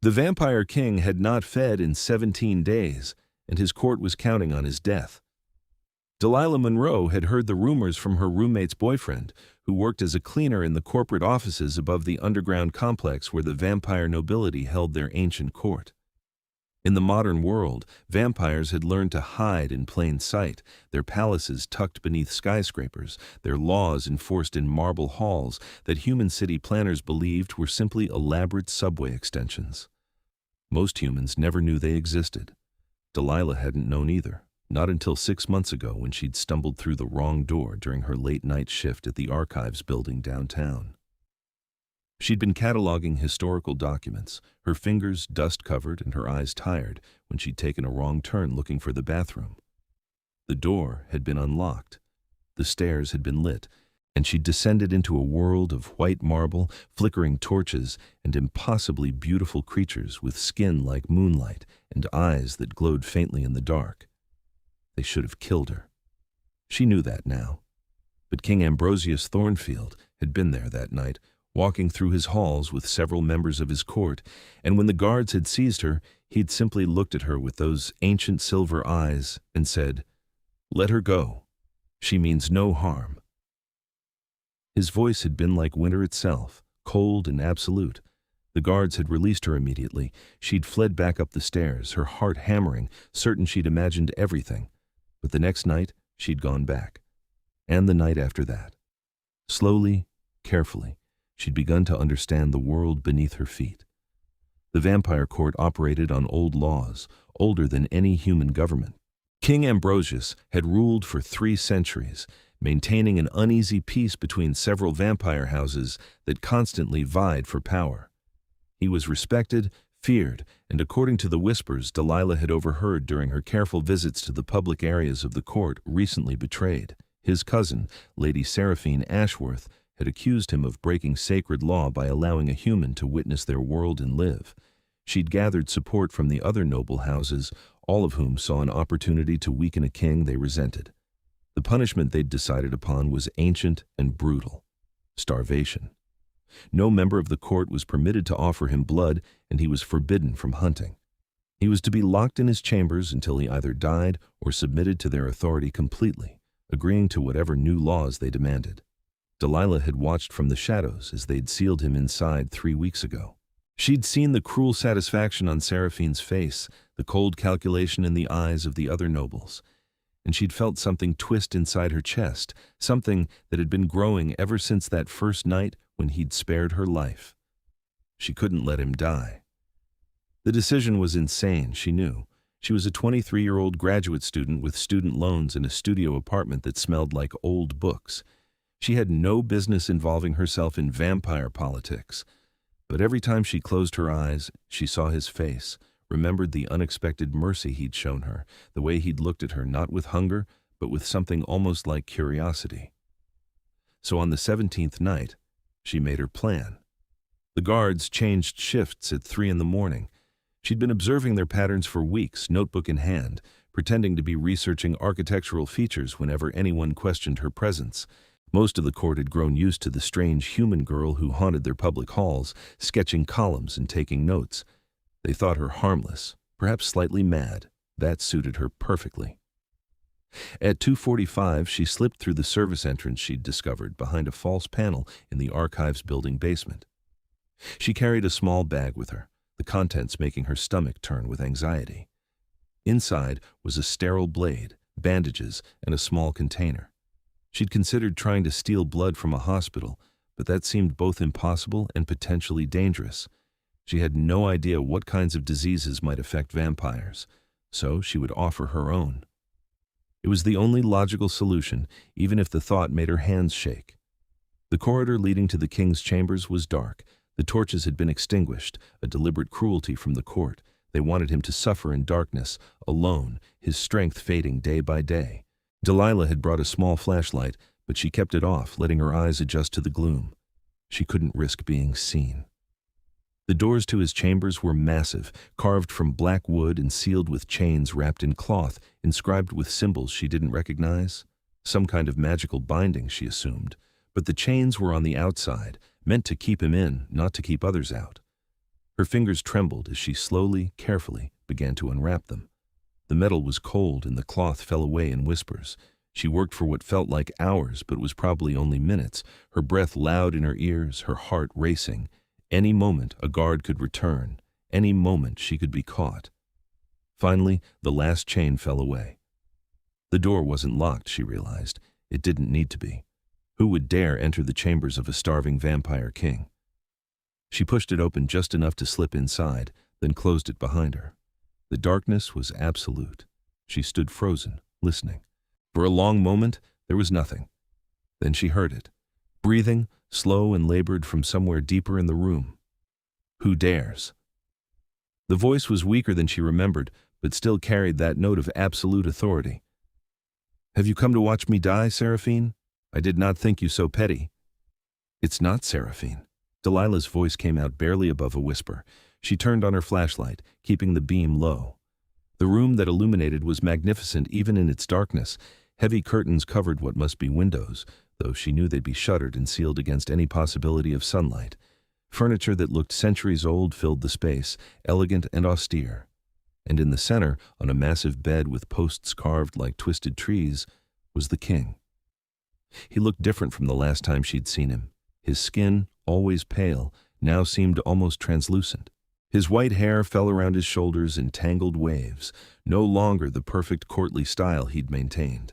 The vampire king had not fed in 17 days, and his court was counting on his death. Delilah Monroe had heard the rumors from her roommate's boyfriend, who worked as a cleaner in the corporate offices above the underground complex where the vampire nobility held their ancient court. In the modern world, vampires had learned to hide in plain sight, their palaces tucked beneath skyscrapers, their laws enforced in marble halls that human city planners believed were simply elaborate subway extensions. Most humans never knew they existed. Delilah hadn't known either, not until 6 months ago when she'd stumbled through the wrong door during her late-night shift at the archives building downtown. She'd been cataloging historical documents, her fingers dust-covered and her eyes tired, when she'd taken a wrong turn looking for the bathroom. The door had been unlocked, the stairs had been lit, and she'd descended into a world of white marble, flickering torches, and impossibly beautiful creatures with skin like moonlight and eyes that glowed faintly in the dark. They should have killed her. She knew that now. But King Ambrosius Thornfield had been there that night, walking through his halls with several members of his court, and when the guards had seized her, he'd simply looked at her with those ancient silver eyes and said, "Let her go. She means no harm." His voice had been like winter itself, cold and absolute. The guards had released her immediately. She'd fled back up the stairs, her heart hammering, certain she'd imagined everything. But the next night, she'd gone back. And the night after that. Slowly, carefully, she'd begun to understand the world beneath her feet. The vampire court operated on old laws, older than any human government. King Ambrosius had ruled for 3 centuries, maintaining an uneasy peace between several vampire houses that constantly vied for power. He was respected, feared, and according to the whispers Delilah had overheard during her careful visits to the public areas of the court, recently betrayed. His cousin, Lady Seraphine Ashworth, had accused him of breaking sacred law by allowing a human to witness their world and live. She'd gathered support from the other noble houses, all of whom saw an opportunity to weaken a king they resented. The punishment they'd decided upon was ancient and brutal: starvation. No member of the court was permitted to offer him blood, and he was forbidden from hunting. He was to be locked in his chambers until he either died or submitted to their authority completely, agreeing to whatever new laws they demanded. Delilah had watched from the shadows as they'd sealed him inside 3 weeks ago. She'd seen the cruel satisfaction on Seraphine's face, the cold calculation in the eyes of the other nobles, and she'd felt something twist inside her chest, something that had been growing ever since that first night when he'd spared her life. She couldn't let him die. The decision was insane, she knew. She was a 23-year-old graduate student with student loans in a studio apartment that smelled like old books. She had no business involving herself in vampire politics. But every time she closed her eyes, she saw his face, remembered the unexpected mercy he'd shown her, the way he'd looked at her not with hunger, but with something almost like curiosity. So on the 17th night, she made her plan. The guards changed shifts at 3 in the morning. She'd been observing their patterns for weeks, notebook in hand, pretending to be researching architectural features whenever anyone questioned her presence. Most of the court had grown used to the strange human girl who haunted their public halls, sketching columns and taking notes. They thought her harmless, perhaps slightly mad. That suited her perfectly. At 2:45, she slipped through the service entrance she'd discovered behind a false panel in the archives building basement. She carried a small bag with her, the contents making her stomach turn with anxiety. Inside was a sterile blade, bandages, and a small container. She'd considered trying to steal blood from a hospital, but that seemed both impossible and potentially dangerous. She had no idea what kinds of diseases might affect vampires, so she would offer her own. It was the only logical solution, even if the thought made her hands shake. The corridor leading to the king's chambers was dark. The torches had been extinguished, a deliberate cruelty from the court. They wanted him to suffer in darkness, alone, his strength fading day by day. Delilah had brought a small flashlight, but she kept it off, letting her eyes adjust to the gloom. She couldn't risk being seen. The doors to his chambers were massive, carved from black wood and sealed with chains wrapped in cloth, inscribed with symbols she didn't recognize. Some kind of magical binding, she assumed. But the chains were on the outside, meant to keep him in, not to keep others out. Her fingers trembled as she slowly, carefully began to unwrap them. The metal was cold and the cloth fell away in whispers. She worked for what felt like hours but was probably only minutes, her breath loud in her ears, her heart racing. Any moment a guard could return. Any moment she could be caught. Finally, the last chain fell away. The door wasn't locked, she realized. It didn't need to be. Who would dare enter the chambers of a starving vampire king? She pushed it open just enough to slip inside, then closed it behind her. The darkness was absolute. She stood frozen, listening. For a long moment, there was nothing. Then she heard it, breathing, slow and labored from somewhere deeper in the room. Who dares? The voice was weaker than she remembered, but still carried that note of absolute authority. Have you come to watch me die, Seraphine? I did not think you so petty. It's not Seraphine. Delilah's voice came out barely above a whisper. She turned on her flashlight, keeping the beam low. The room that illuminated was magnificent even in its darkness. Heavy curtains covered what must be windows, though she knew they'd be shuttered and sealed against any possibility of sunlight. Furniture that looked centuries old filled the space, elegant and austere. And in the center, on a massive bed with posts carved like twisted trees, was the king. He looked different from the last time she'd seen him. His skin, always pale, now seemed almost translucent. His white hair fell around his shoulders in tangled waves, no longer the perfect courtly style he'd maintained.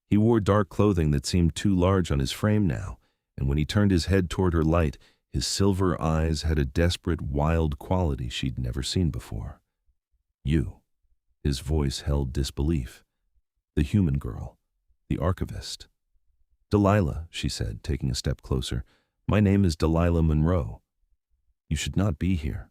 He wore dark clothing that seemed too large on his frame now, and when he turned his head toward her light, his silver eyes had a desperate, wild quality she'd never seen before. You. His voice held disbelief. The human girl. The archivist. Delilah, she said, taking a step closer. My name is Delilah Monroe. You should not be here.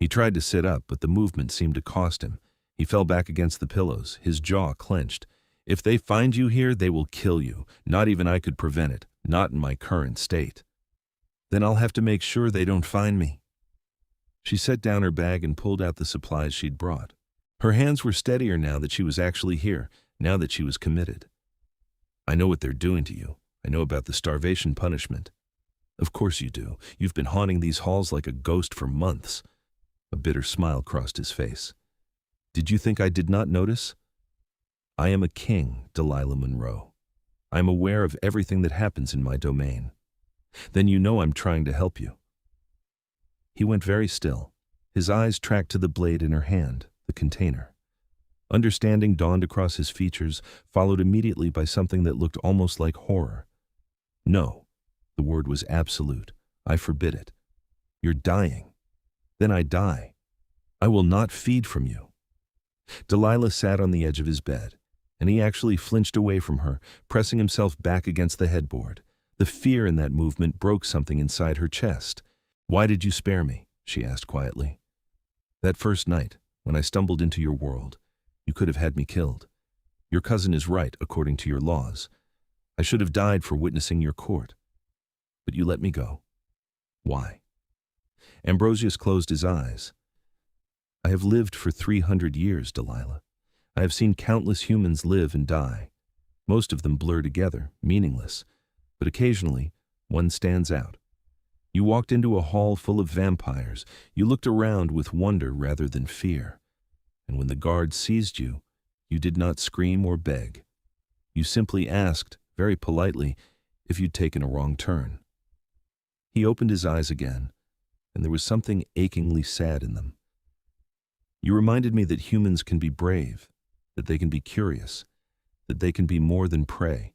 He tried to sit up, but the movement seemed to cost him. He fell back against the pillows, his jaw clenched. If they find you here, they will kill you. Not even I could prevent it, not in my current state. Then I'll have to make sure they don't find me. She set down her bag and pulled out the supplies she'd brought. Her hands were steadier now that she was actually here, now that she was committed. I know what they're doing to you. I know about the starvation punishment. Of course you do. You've been haunting these halls like a ghost for months. A bitter smile crossed his face. Did you think I did not notice? I am a king, Delilah Monroe. I am aware of everything that happens in my domain. Then you know I'm trying to help you. He went very still. His eyes tracked to the blade in her hand, the container. Understanding dawned across his features, followed immediately by something that looked almost like horror. No. The word was absolute. I forbid it. You're dying. Then I die. I will not feed from you. Delilah sat on the edge of his bed, and he actually flinched away from her, pressing himself back against the headboard. The fear in that movement broke something inside her chest. Why did you spare me? She asked quietly. That first night, when I stumbled into your world, you could have had me killed. Your cousin is right, according to your laws. I should have died for witnessing your court. But you let me go. Why? Ambrosius closed his eyes. I have lived for 300 years, Delilah. I have seen countless humans live and die. Most of them blur together, meaningless. But occasionally, one stands out. You walked into a hall full of vampires. You looked around with wonder rather than fear. And when the guards seized you, you did not scream or beg. You simply asked, very politely, if you'd taken a wrong turn. He opened his eyes again, and there was something achingly sad in them. You reminded me that humans can be brave, that they can be curious, that they can be more than prey.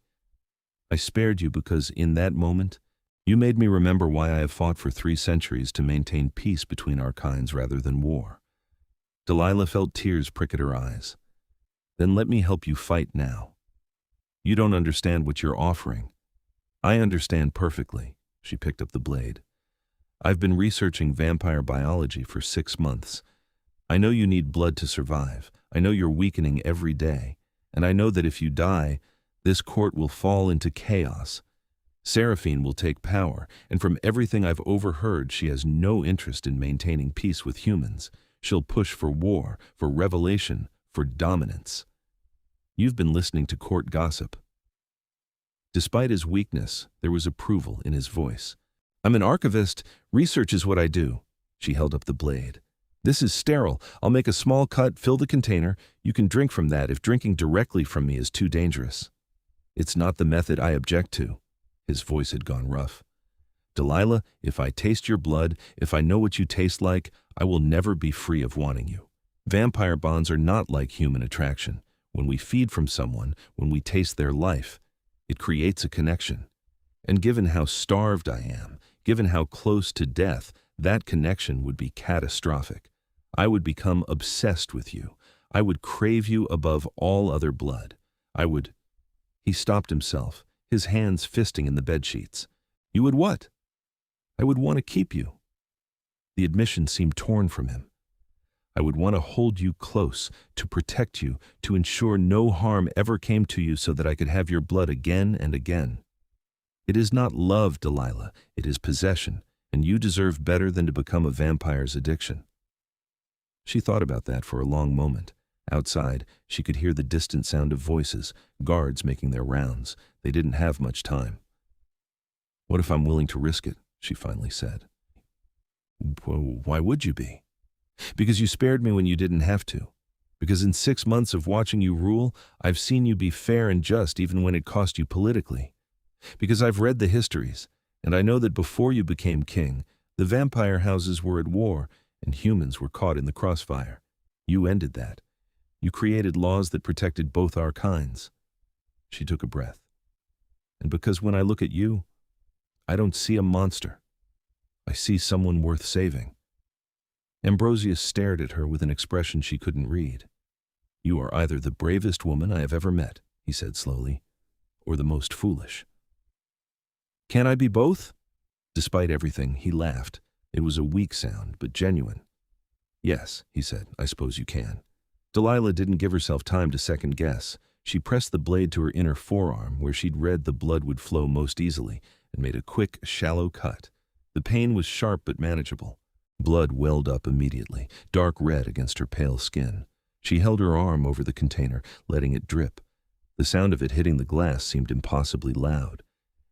I spared you because in that moment, you made me remember why I have fought for 3 centuries to maintain peace between our kinds rather than war. Delilah felt tears prick at her eyes. Then let me help you fight now. You don't understand what you're offering. I understand perfectly. She picked up the blade. I've been researching vampire biology for 6 months. I know you need blood to survive. I know you're weakening every day. And I know that if you die, this court will fall into chaos. Seraphine will take power, and from everything I've overheard, she has no interest in maintaining peace with humans. She'll push for war, for revelation, for dominance. You've been listening to court gossip. Despite his weakness, there was approval in his voice. I'm an archivist. Research is what I do. She held up the blade. "This is sterile. I'll make a small cut, fill the container. You can drink from that if drinking directly from me is too dangerous." "It's not the method I object to." His voice had gone rough. "Delilah, if I taste your blood, if I know what you taste like, I will never be free of wanting you. Vampire bonds are not like human attraction. When we feed from someone, when we taste their life, it creates a connection. And given how starved I am, given how close to death, that connection would be catastrophic. I would become obsessed with you. I would crave you above all other blood. I would—" He stopped himself, his hands fisting in the bedsheets. "You would what?" "I would want to keep you." The admission seemed torn from him. "I would want to hold you close, to protect you, to ensure no harm ever came to you so that I could have your blood again and again. It is not love, Delilah, it is possession, and you deserve better than to become a vampire's addiction." She thought about that for a long moment. Outside, she could hear the distant sound of voices, guards making their rounds. They didn't have much time. "What if I'm willing to risk it?" she finally said. "Why would you be?" "Because you spared me when you didn't have to. Because in 6 months of watching you rule, I've seen you be fair and just even when it cost you politically. Because I've read the histories, and I know that before you became king, the vampire houses were at war and humans were caught in the crossfire. You ended that. You created laws that protected both our kinds." She took a breath. "And because when I look at you, I don't see a monster. I see someone worth saving." Ambrosius stared at her with an expression she couldn't read. "You are either the bravest woman I have ever met," he said slowly, "or the most foolish." "Can I be both?" Despite everything, he laughed. It was a weak sound, but genuine. "Yes," he said, "I suppose you can." Delilah didn't give herself time to second guess. She pressed the blade to her inner forearm, where she'd read the blood would flow most easily, and made a quick, shallow cut. The pain was sharp but manageable. Blood welled up immediately, dark red against her pale skin. She held her arm over the container, letting it drip. The sound of it hitting the glass seemed impossibly loud.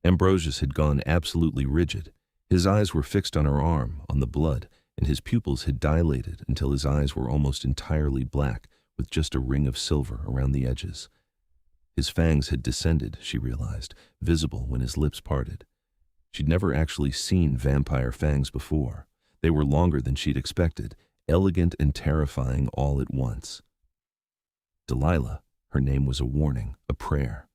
Ambrosius had gone absolutely rigid. His eyes were fixed on her arm, on the blood, and his pupils had dilated until his eyes were almost entirely black, with just a ring of silver around the edges. His fangs had descended, she realized, visible when his lips parted. She'd never actually seen vampire fangs before. They were longer than she'd expected, elegant and terrifying all at once. Delilah, her name was a warning, a prayer.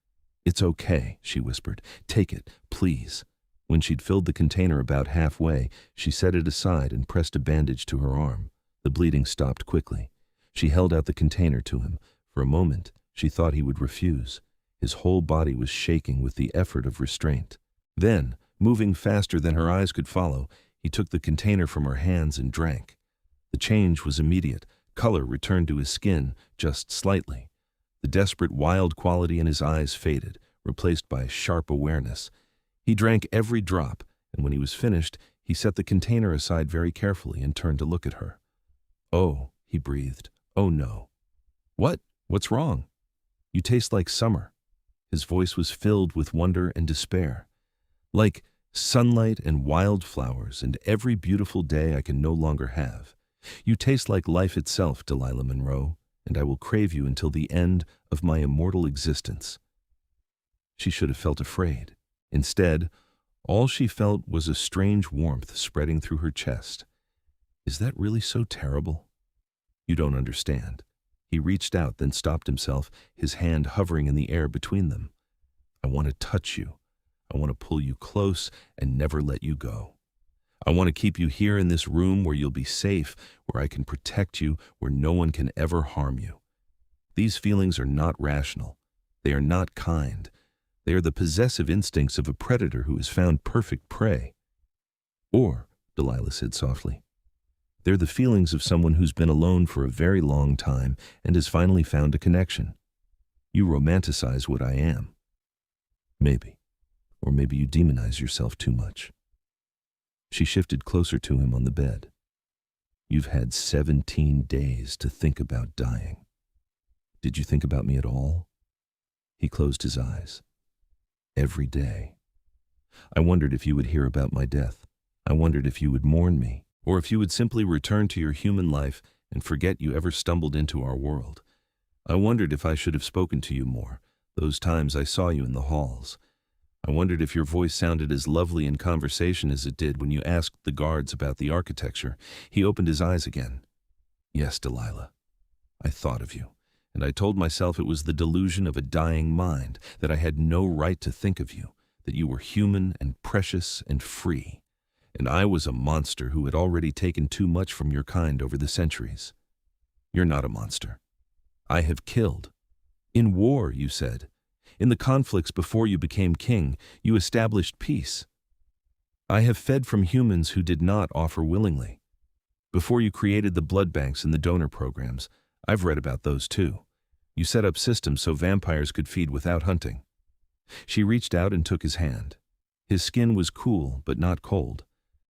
"It's okay," she whispered. "Take it, please." When she'd filled the container about halfway, she set it aside and pressed a bandage to her arm. The bleeding stopped quickly. She held out the container to him. For a moment, she thought he would refuse. His whole body was shaking with the effort of restraint. Then, moving faster than her eyes could follow, he took the container from her hands and drank. The change was immediate. Color returned to his skin, just slightly. The desperate, wild quality in his eyes faded, replaced by sharp awareness. He drank every drop, and when he was finished, he set the container aside very carefully and turned to look at her. "Oh," he breathed. "Oh no." "What? What's wrong?" "You taste like summer." His voice was filled with wonder and despair. "Like sunlight and wildflowers and every beautiful day I can no longer have. You taste like life itself, Delilah Monroe, and I will crave you until the end of my immortal existence." She should have felt afraid. Instead, all she felt was a strange warmth spreading through her chest. "Is that really so terrible?" "You don't understand." He reached out, then stopped himself, his hand hovering in the air between them. "I want to touch you. I want to pull you close and never let you go. I want to keep you here in this room where you'll be safe, where I can protect you, where no one can ever harm you. These feelings are not rational. They are not kind. They are the possessive instincts of a predator who has found perfect prey. Or," Delilah said softly, "they're the feelings of someone who's been alone for a very long time and has finally found a connection. You romanticize what I am. Maybe. Or maybe you demonize yourself too much." She shifted closer to him on the bed. "You've had 17 days to think about dying. Did you think about me at all?" He closed his eyes. "Every day. I wondered if you would hear about my death. I wondered if you would mourn me, or if you would simply return to your human life and forget you ever stumbled into our world. I wondered if I should have spoken to you more, those times I saw you in the halls. I wondered if your voice sounded as lovely in conversation as it did when you asked the guards about the architecture. He opened his eyes again. Yes, Delilah. I thought of you, and I told myself it was the delusion of a dying mind, that I had no right to think of you, that you were human and precious and free. And I was a monster who had already taken too much from your kind over the centuries. You're not a monster. I have killed. In war, you said. In the conflicts before you became king, you established peace. I have fed from humans who did not offer willingly. Before you created the blood banks and the donor programs, I've read about those too. You set up systems so vampires could feed without hunting. She reached out and took his hand. His skin was cool, but not cold.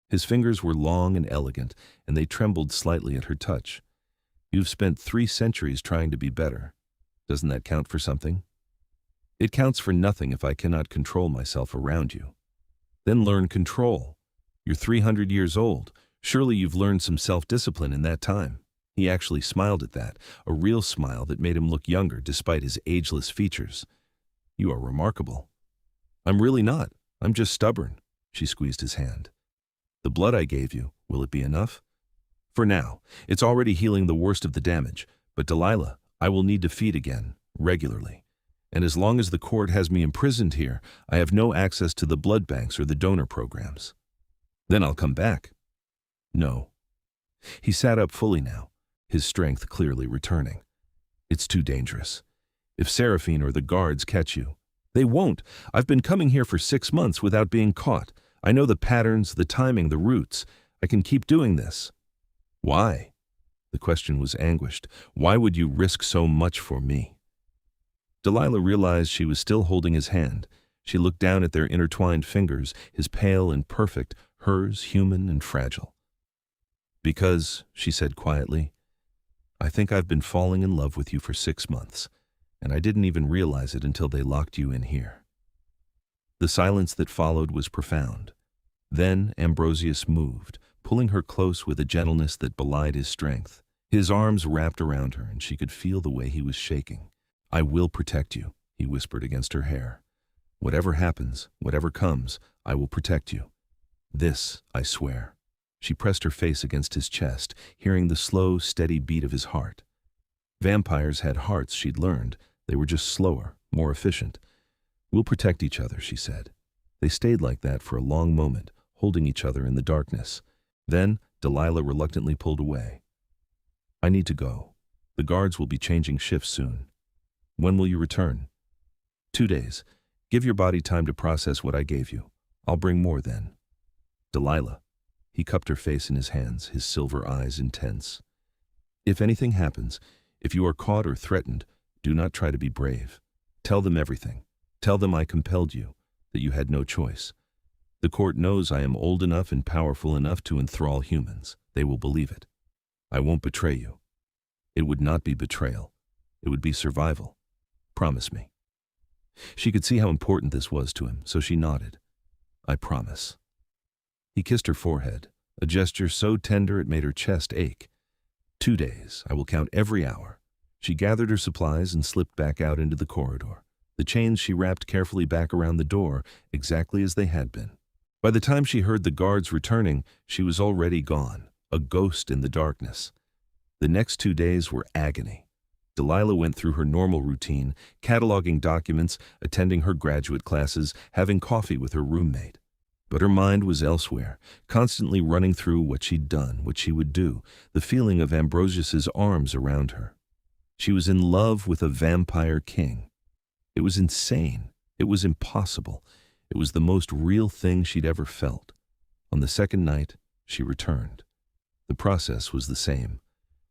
His fingers were long and elegant, and they trembled slightly at her touch. You've spent 3 centuries trying to be better. Doesn't that count for something? It counts for nothing if I cannot control myself around you. Then learn control. You're 300 years old. Surely you've learned some self-discipline in that time. He actually smiled at that, a real smile that made him look younger despite his ageless features. You are remarkable. I'm really not. I'm just stubborn. She squeezed his hand. The blood I gave you, will it be enough? For now, it's already healing the worst of the damage, but Delilah, I will need to feed again, regularly. And as long as the court has me imprisoned here, I have no access to the blood banks or the donor programs. Then I'll come back. No. He sat up fully now, his strength clearly returning. It's too dangerous. If Seraphine or the guards catch you, they won't. I've been coming here for 6 months without being caught. I know the patterns, the timing, the routes. I can keep doing this. Why? The question was anguished. Why would you risk so much for me? Delilah realized she was still holding his hand. She looked down at their intertwined fingers, his pale and perfect, hers human and fragile. Because, she said quietly, I think I've been falling in love with you for 6 months, and I didn't even realize it until they locked you in here. The silence that followed was profound. Then Ambrosius moved, pulling her close with a gentleness that belied his strength. His arms wrapped around her, and she could feel the way he was shaking. I will protect you, he whispered against her hair. Whatever happens, whatever comes, I will protect you. This, I swear. She pressed her face against his chest, hearing the slow, steady beat of his heart. Vampires had hearts, she'd learned. They were just slower, more efficient. We'll protect each other, she said. They stayed like that for a long moment, holding each other in the darkness. Then, Delilah reluctantly pulled away. I need to go. The guards will be changing shifts soon. When will you return? 2 days. Give your body time to process what I gave you. I'll bring more then. Delilah. He cupped her face in his hands, his silver eyes intense. If anything happens, if you are caught or threatened, do not try to be brave. Tell them everything. Tell them I compelled you, that you had no choice. The court knows I am old enough and powerful enough to enthrall humans. They will believe it. I won't betray you. It would not be betrayal. It would be survival. Promise me. She could see how important this was to him, so she nodded. I promise. He kissed her forehead, a gesture so tender it made her chest ache. 2 days. I will count every hour. She gathered her supplies and slipped back out into the corridor. The chains she wrapped carefully back around the door, exactly as they had been. By the time she heard the guards returning, she was already gone, a ghost in the darkness. The next 2 days were agony. Delilah went through her normal routine, cataloging documents, attending her graduate classes, having coffee with her roommate. But her mind was elsewhere, constantly running through what she'd done, what she would do, the feeling of Ambrosius's arms around her. She was in love with a vampire king. It was insane. It was impossible. It was the most real thing she'd ever felt. On the second night, she returned. The process was the same.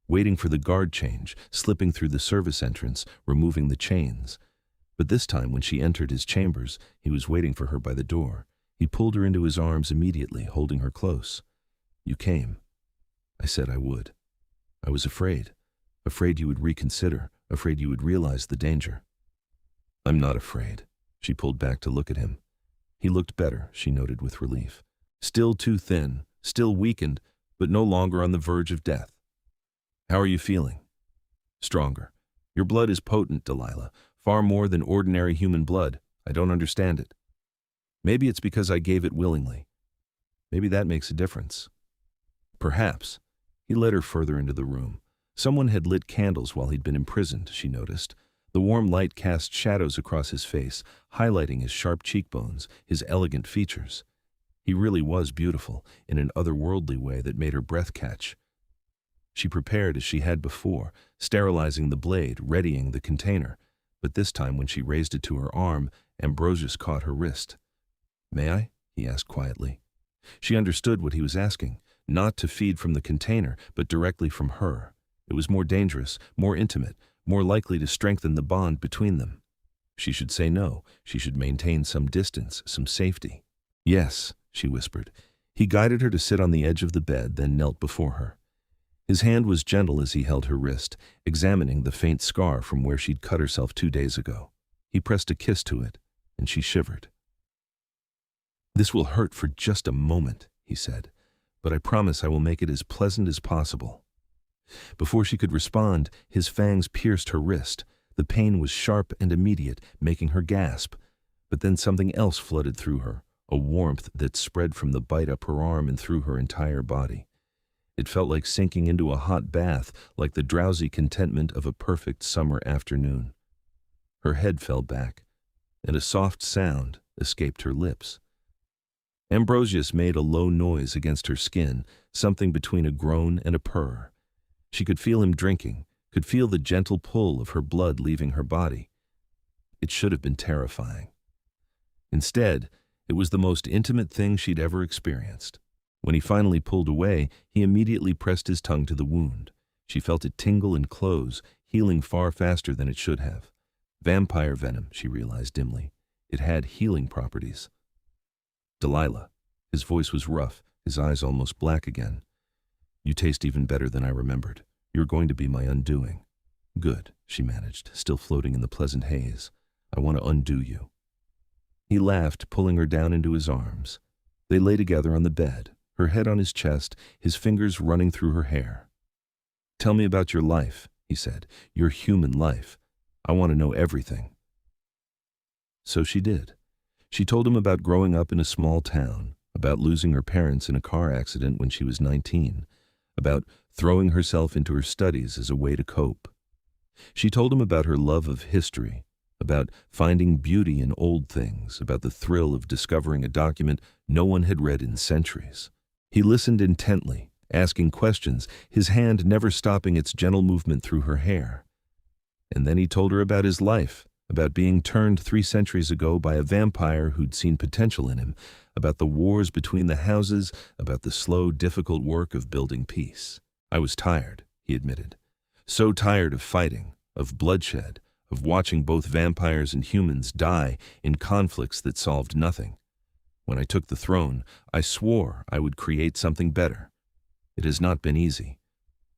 Waiting for the guard change, slipping through the service entrance, removing the chains. But this time when she entered his chambers, he was waiting for her by the door. He pulled her into his arms immediately, holding her close. You came. I said I would. I was afraid you would reconsider, afraid you would realize the danger. I'm not afraid. She pulled back to look at him. He looked better, she noted with relief. Still too thin, still weakened, but no longer on the verge of death. How are you feeling? Stronger. Your blood is potent, Delilah, far more than ordinary human blood. I don't understand it. Maybe it's because I gave it willingly. Maybe that makes a difference. Perhaps. He led her further into the room. Someone had lit candles while he'd been imprisoned, she noticed. The warm light cast shadows across his face, highlighting his sharp cheekbones, his elegant features. He really was beautiful, in an otherworldly way that made her breath catch. She prepared as she had before, sterilizing the blade, readying the container. But this time when she raised it to her arm, Ambrosius caught her wrist. "May I?" he asked quietly. She understood what he was asking, not to feed from the container, but directly from her. It was more dangerous, more intimate, more likely to strengthen the bond between them. She should say no. She should maintain some distance, some safety. "Yes," she whispered. He guided her to sit on the edge of the bed, then knelt before her. His hand was gentle as he held her wrist, examining the faint scar from where she'd cut herself 2 days ago. He pressed a kiss to it, and she shivered. "This will hurt for just a moment," he said, "but I promise I will make it as pleasant as possible." Before she could respond, his fangs pierced her wrist. The pain was sharp and immediate, making her gasp. But then something else flooded through her, a warmth that spread from the bite up her arm and through her entire body. It felt like sinking into a hot bath, like the drowsy contentment of a perfect summer afternoon. Her head fell back, and a soft sound escaped her lips. Ambrosius made a low noise against her skin, something between a groan and a purr. She could feel him drinking, could feel the gentle pull of her blood leaving her body. It should have been terrifying. Instead, it was the most intimate thing she'd ever experienced. When he finally pulled away, he immediately pressed his tongue to the wound. She felt it tingle and close, healing far faster than it should have. Vampire venom, she realized dimly. It had healing properties. "Delilah." His voice was rough, his eyes almost black again. "You taste even better than I remembered. You're going to be my undoing." "Good," she managed, still floating in the pleasant haze. "I want to undo you." He laughed, pulling her down into his arms. They lay together on the bed, her head on his chest, his fingers running through her hair. "Tell me about your life," he said, "your human life. I want to know everything." So she did. She told him about growing up in a small town, about losing her parents in a car accident when she was 19, about throwing herself into her studies as a way to cope. She told him about her love of history, about finding beauty in old things, about the thrill of discovering a document no one had read in centuries. He listened intently, asking questions, his hand never stopping its gentle movement through her hair. And then he told her about his life, about being turned 3 centuries ago by a vampire who'd seen potential in him, about the wars between the houses, about the slow, difficult work of building peace. "I was tired," he admitted. "So tired of fighting, of bloodshed, of watching both vampires and humans die in conflicts that solved nothing. When I took the throne, I swore I would create something better. It has not been easy.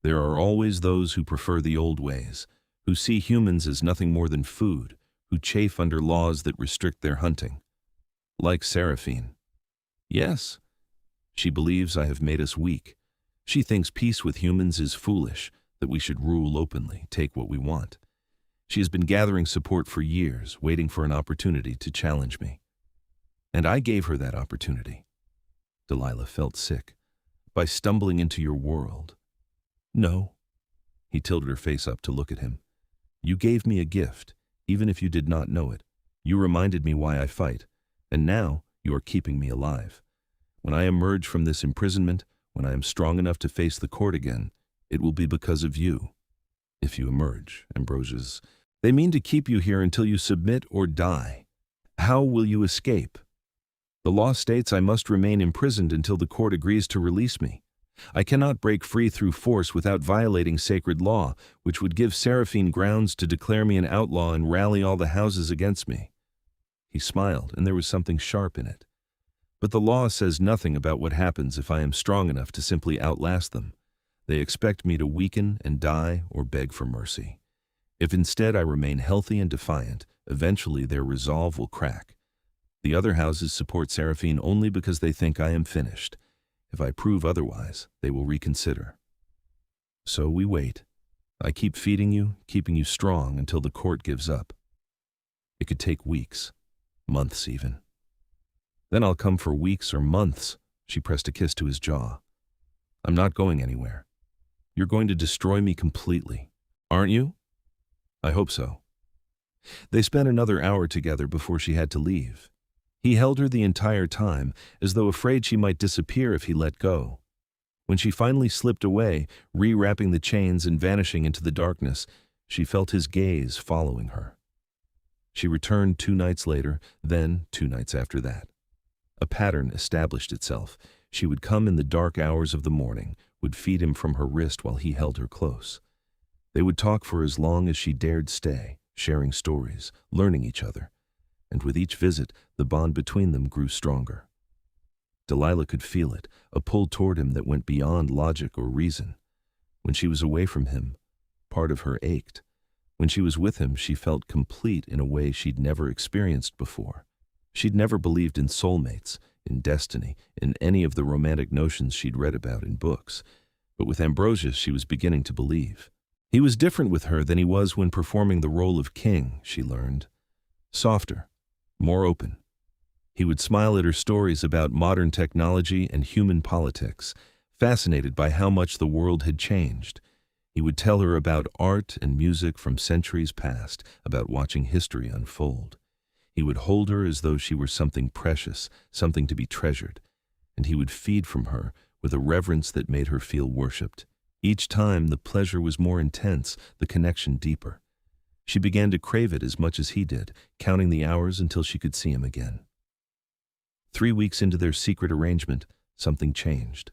There are always those who prefer the old ways, who see humans as nothing more than food, who chafe under laws that restrict their hunting. Like Seraphine. Yes, she believes I have made us weak. She thinks peace with humans is foolish, that we should rule openly, take what we want. She has been gathering support for years, waiting for an opportunity to challenge me. And I gave her that opportunity." Delilah felt sick. "By stumbling into your world." "No." He tilted her face up to look at him. "You gave me a gift, even if you did not know it. You reminded me why I fight, and now you are keeping me alive. When I emerge from this imprisonment, when I am strong enough to face the court again, it will be because of you. If you emerge, Ambrosius. They mean to keep you here until you submit or die. How will you escape? The law states I must remain imprisoned until the court agrees to release me. I cannot break free through force without violating sacred law, which would give Seraphine grounds to declare me an outlaw and rally all the houses against me." He smiled, and there was something sharp in it. "But the law says nothing about what happens if I am strong enough to simply outlast them. They expect me to weaken and die or beg for mercy. If instead I remain healthy and defiant, eventually their resolve will crack. The other houses support Seraphine only because they think I am finished. If I prove otherwise, they will reconsider. So we wait. I keep feeding you, keeping you strong until the court gives up. It could take weeks, months even. Then I'll come for weeks or months." She pressed a kiss to his jaw. "I'm not going anywhere. You're going to destroy me completely, aren't you?" "I hope so." They spent another hour together before she had to leave. He held her the entire time, as though afraid she might disappear if he let go. When she finally slipped away, rewrapping the chains and vanishing into the darkness, she felt his gaze following her. She returned 2 nights later, then 2 nights after that. A pattern established itself. She would come in the dark hours of the morning, would feed him from her wrist while he held her close. They would talk for as long as she dared stay, sharing stories, learning each other. And with each visit, the bond between them grew stronger. Delilah could feel it, a pull toward him that went beyond logic or reason. When she was away from him, part of her ached. When she was with him, she felt complete in a way she'd never experienced before. She'd never believed in soulmates, in destiny, in any of the romantic notions she'd read about in books. But with Ambrosius, she was beginning to believe. He was different with her than he was when performing the role of king, she learned. Softer, more open. He would smile at her stories about modern technology and human politics, fascinated by how much the world had changed. He would tell her about art and music from centuries past, about watching history unfold. He would hold her as though she were something precious, something to be treasured, and he would feed from her with a reverence that made her feel worshipped. Each time the pleasure was more intense, the connection deeper. She began to crave it as much as he did, counting the hours until she could see him again. 3 weeks into their secret arrangement, something changed.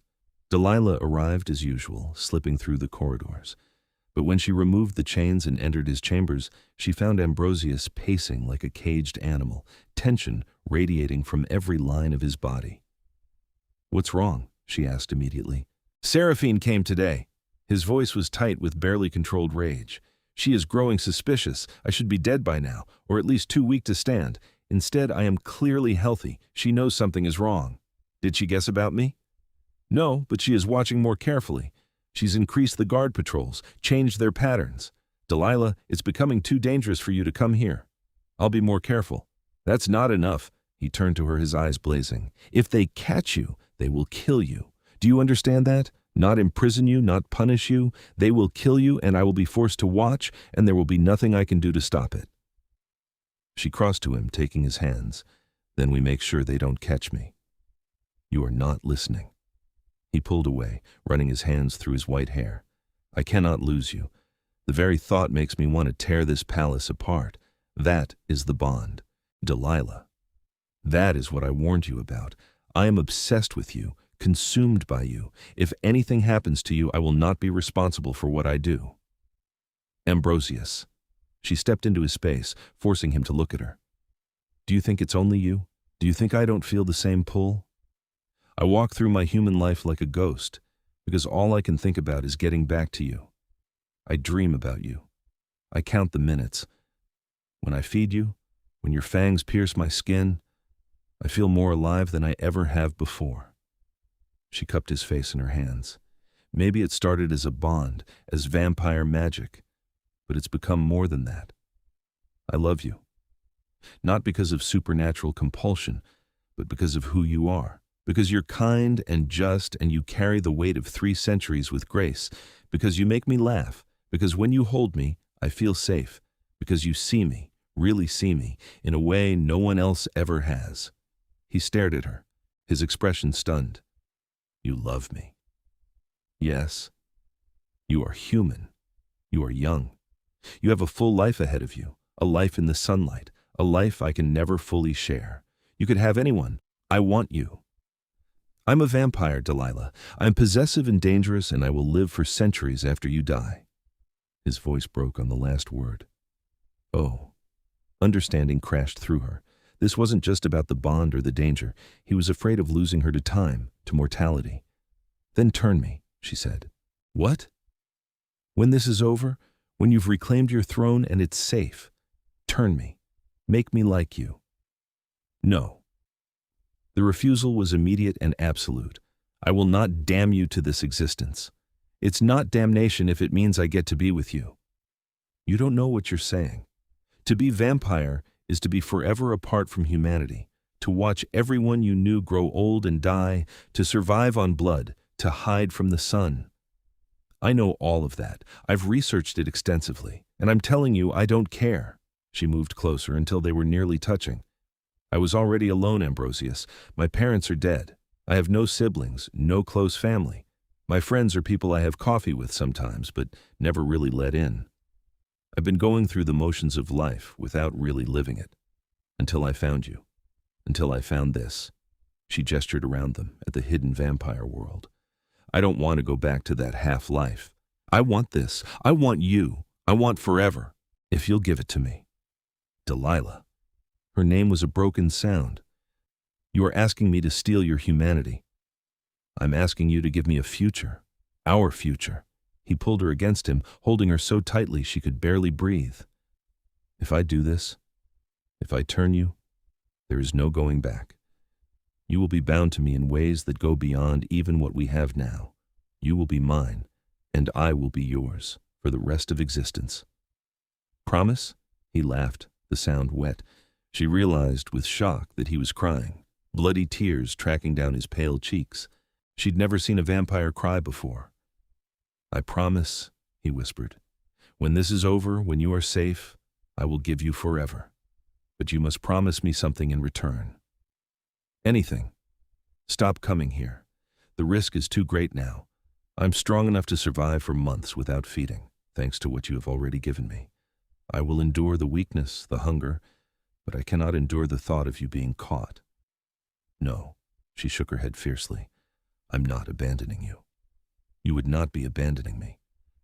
Delilah arrived as usual, slipping through the corridors. But when she removed the chains and entered his chambers, she found Ambrosius pacing like a caged animal, tension radiating from every line of his body. "What's wrong?" she asked immediately. "Seraphine came today." His voice was tight with barely controlled rage. "She is growing suspicious. I should be dead by now, or at least too weak to stand. Instead, I am clearly healthy. She knows something is wrong. Did she guess about me?" "No, but she is watching more carefully. She's increased the guard patrols, changed their patterns. Delilah, it's becoming too dangerous for you to come here. I'll be more careful." "That's not enough." He turned to her, his eyes blazing. "If they catch you, they will kill you. Do you understand that? Not imprison you, not punish you. They will kill you, and I will be forced to watch, and there will be nothing I can do to stop it." She crossed to him, taking his hands. "Then we make sure they don't catch me." "You are not listening." He pulled away, running his hands through his white hair. "I cannot lose you. The very thought makes me want to tear this palace apart. That is the bond. Delilah. That is what I warned you about. I am obsessed with you, consumed by you. If anything happens to you, I will not be responsible for what I do." "Ambrosius." She stepped into his space, forcing him to look at her. "Do you think it's only you? Do you think I don't feel the same pull? I walk through my human life like a ghost, because all I can think about is getting back to you. I dream about you. I count the minutes. When I feed you, when your fangs pierce my skin, I feel more alive than I ever have before." She cupped his face in her hands. "Maybe it started as a bond, as vampire magic, but it's become more than that. I love you. Not because of supernatural compulsion, but because of who you are. Because you're kind and just and you carry the weight of 3 centuries with grace. Because you make me laugh. Because when you hold me, I feel safe. Because you see me, really see me, in a way no one else ever has." He stared at her, his expression stunned. "You love me." "Yes. You are human. You are young. You have a full life ahead of you, a life in the sunlight, a life I can never fully share. You could have anyone. I want you." "I'm a vampire, Delilah. I'm possessive and dangerous, and I will live for centuries after you die." His voice broke on the last word. "Oh." Understanding crashed through her. This wasn't just about the bond or the danger. He was afraid of losing her to time, to mortality. "Then turn me," she said. "What?" "When this is over, when you've reclaimed your throne and it's safe, turn me. Make me like you." "No." The refusal was immediate and absolute. I will not damn you to this existence. It's not damnation if it means I get to be with you. You don't know what you're saying. To be vampire is to be forever apart from humanity, to watch everyone you knew grow old and die, to survive on blood, to hide from the sun. I know all of that. I've researched it extensively, and I'm telling you I don't care. She moved closer until they were nearly touching. I was already alone, Ambrosius. My parents are dead. I have no siblings, no close family. My friends are people I have coffee with sometimes, but never really let in. I've been going through the motions of life without really living it. Until I found you. Until I found this. She gestured around them at the hidden vampire world. I don't want to go back to that half-life. I want this. I want you. I want forever. If you'll give it to me. Delilah. Her name was a broken sound. You are asking me to steal your humanity. I'm asking you to give me a future. Our future. He pulled her against him, holding her so tightly she could barely breathe. If I do this, if I turn you, there is no going back. You will be bound to me in ways that go beyond even what we have now. You will be mine, and I will be yours for the rest of existence. Promise? He laughed, the sound wet. She realized with shock that he was crying, bloody tears tracking down his pale cheeks. She'd never seen a vampire cry before. I promise, he whispered. When this is over, when you are safe, I will give you forever. But you must promise me something in return. Anything. Stop coming here. The risk is too great now. I'm strong enough to survive for months without feeding, thanks to what you have already given me. I will endure the weakness, the hunger, but I cannot endure the thought of you being caught. No, she shook her head fiercely. I'm not abandoning you. You would not be abandoning me.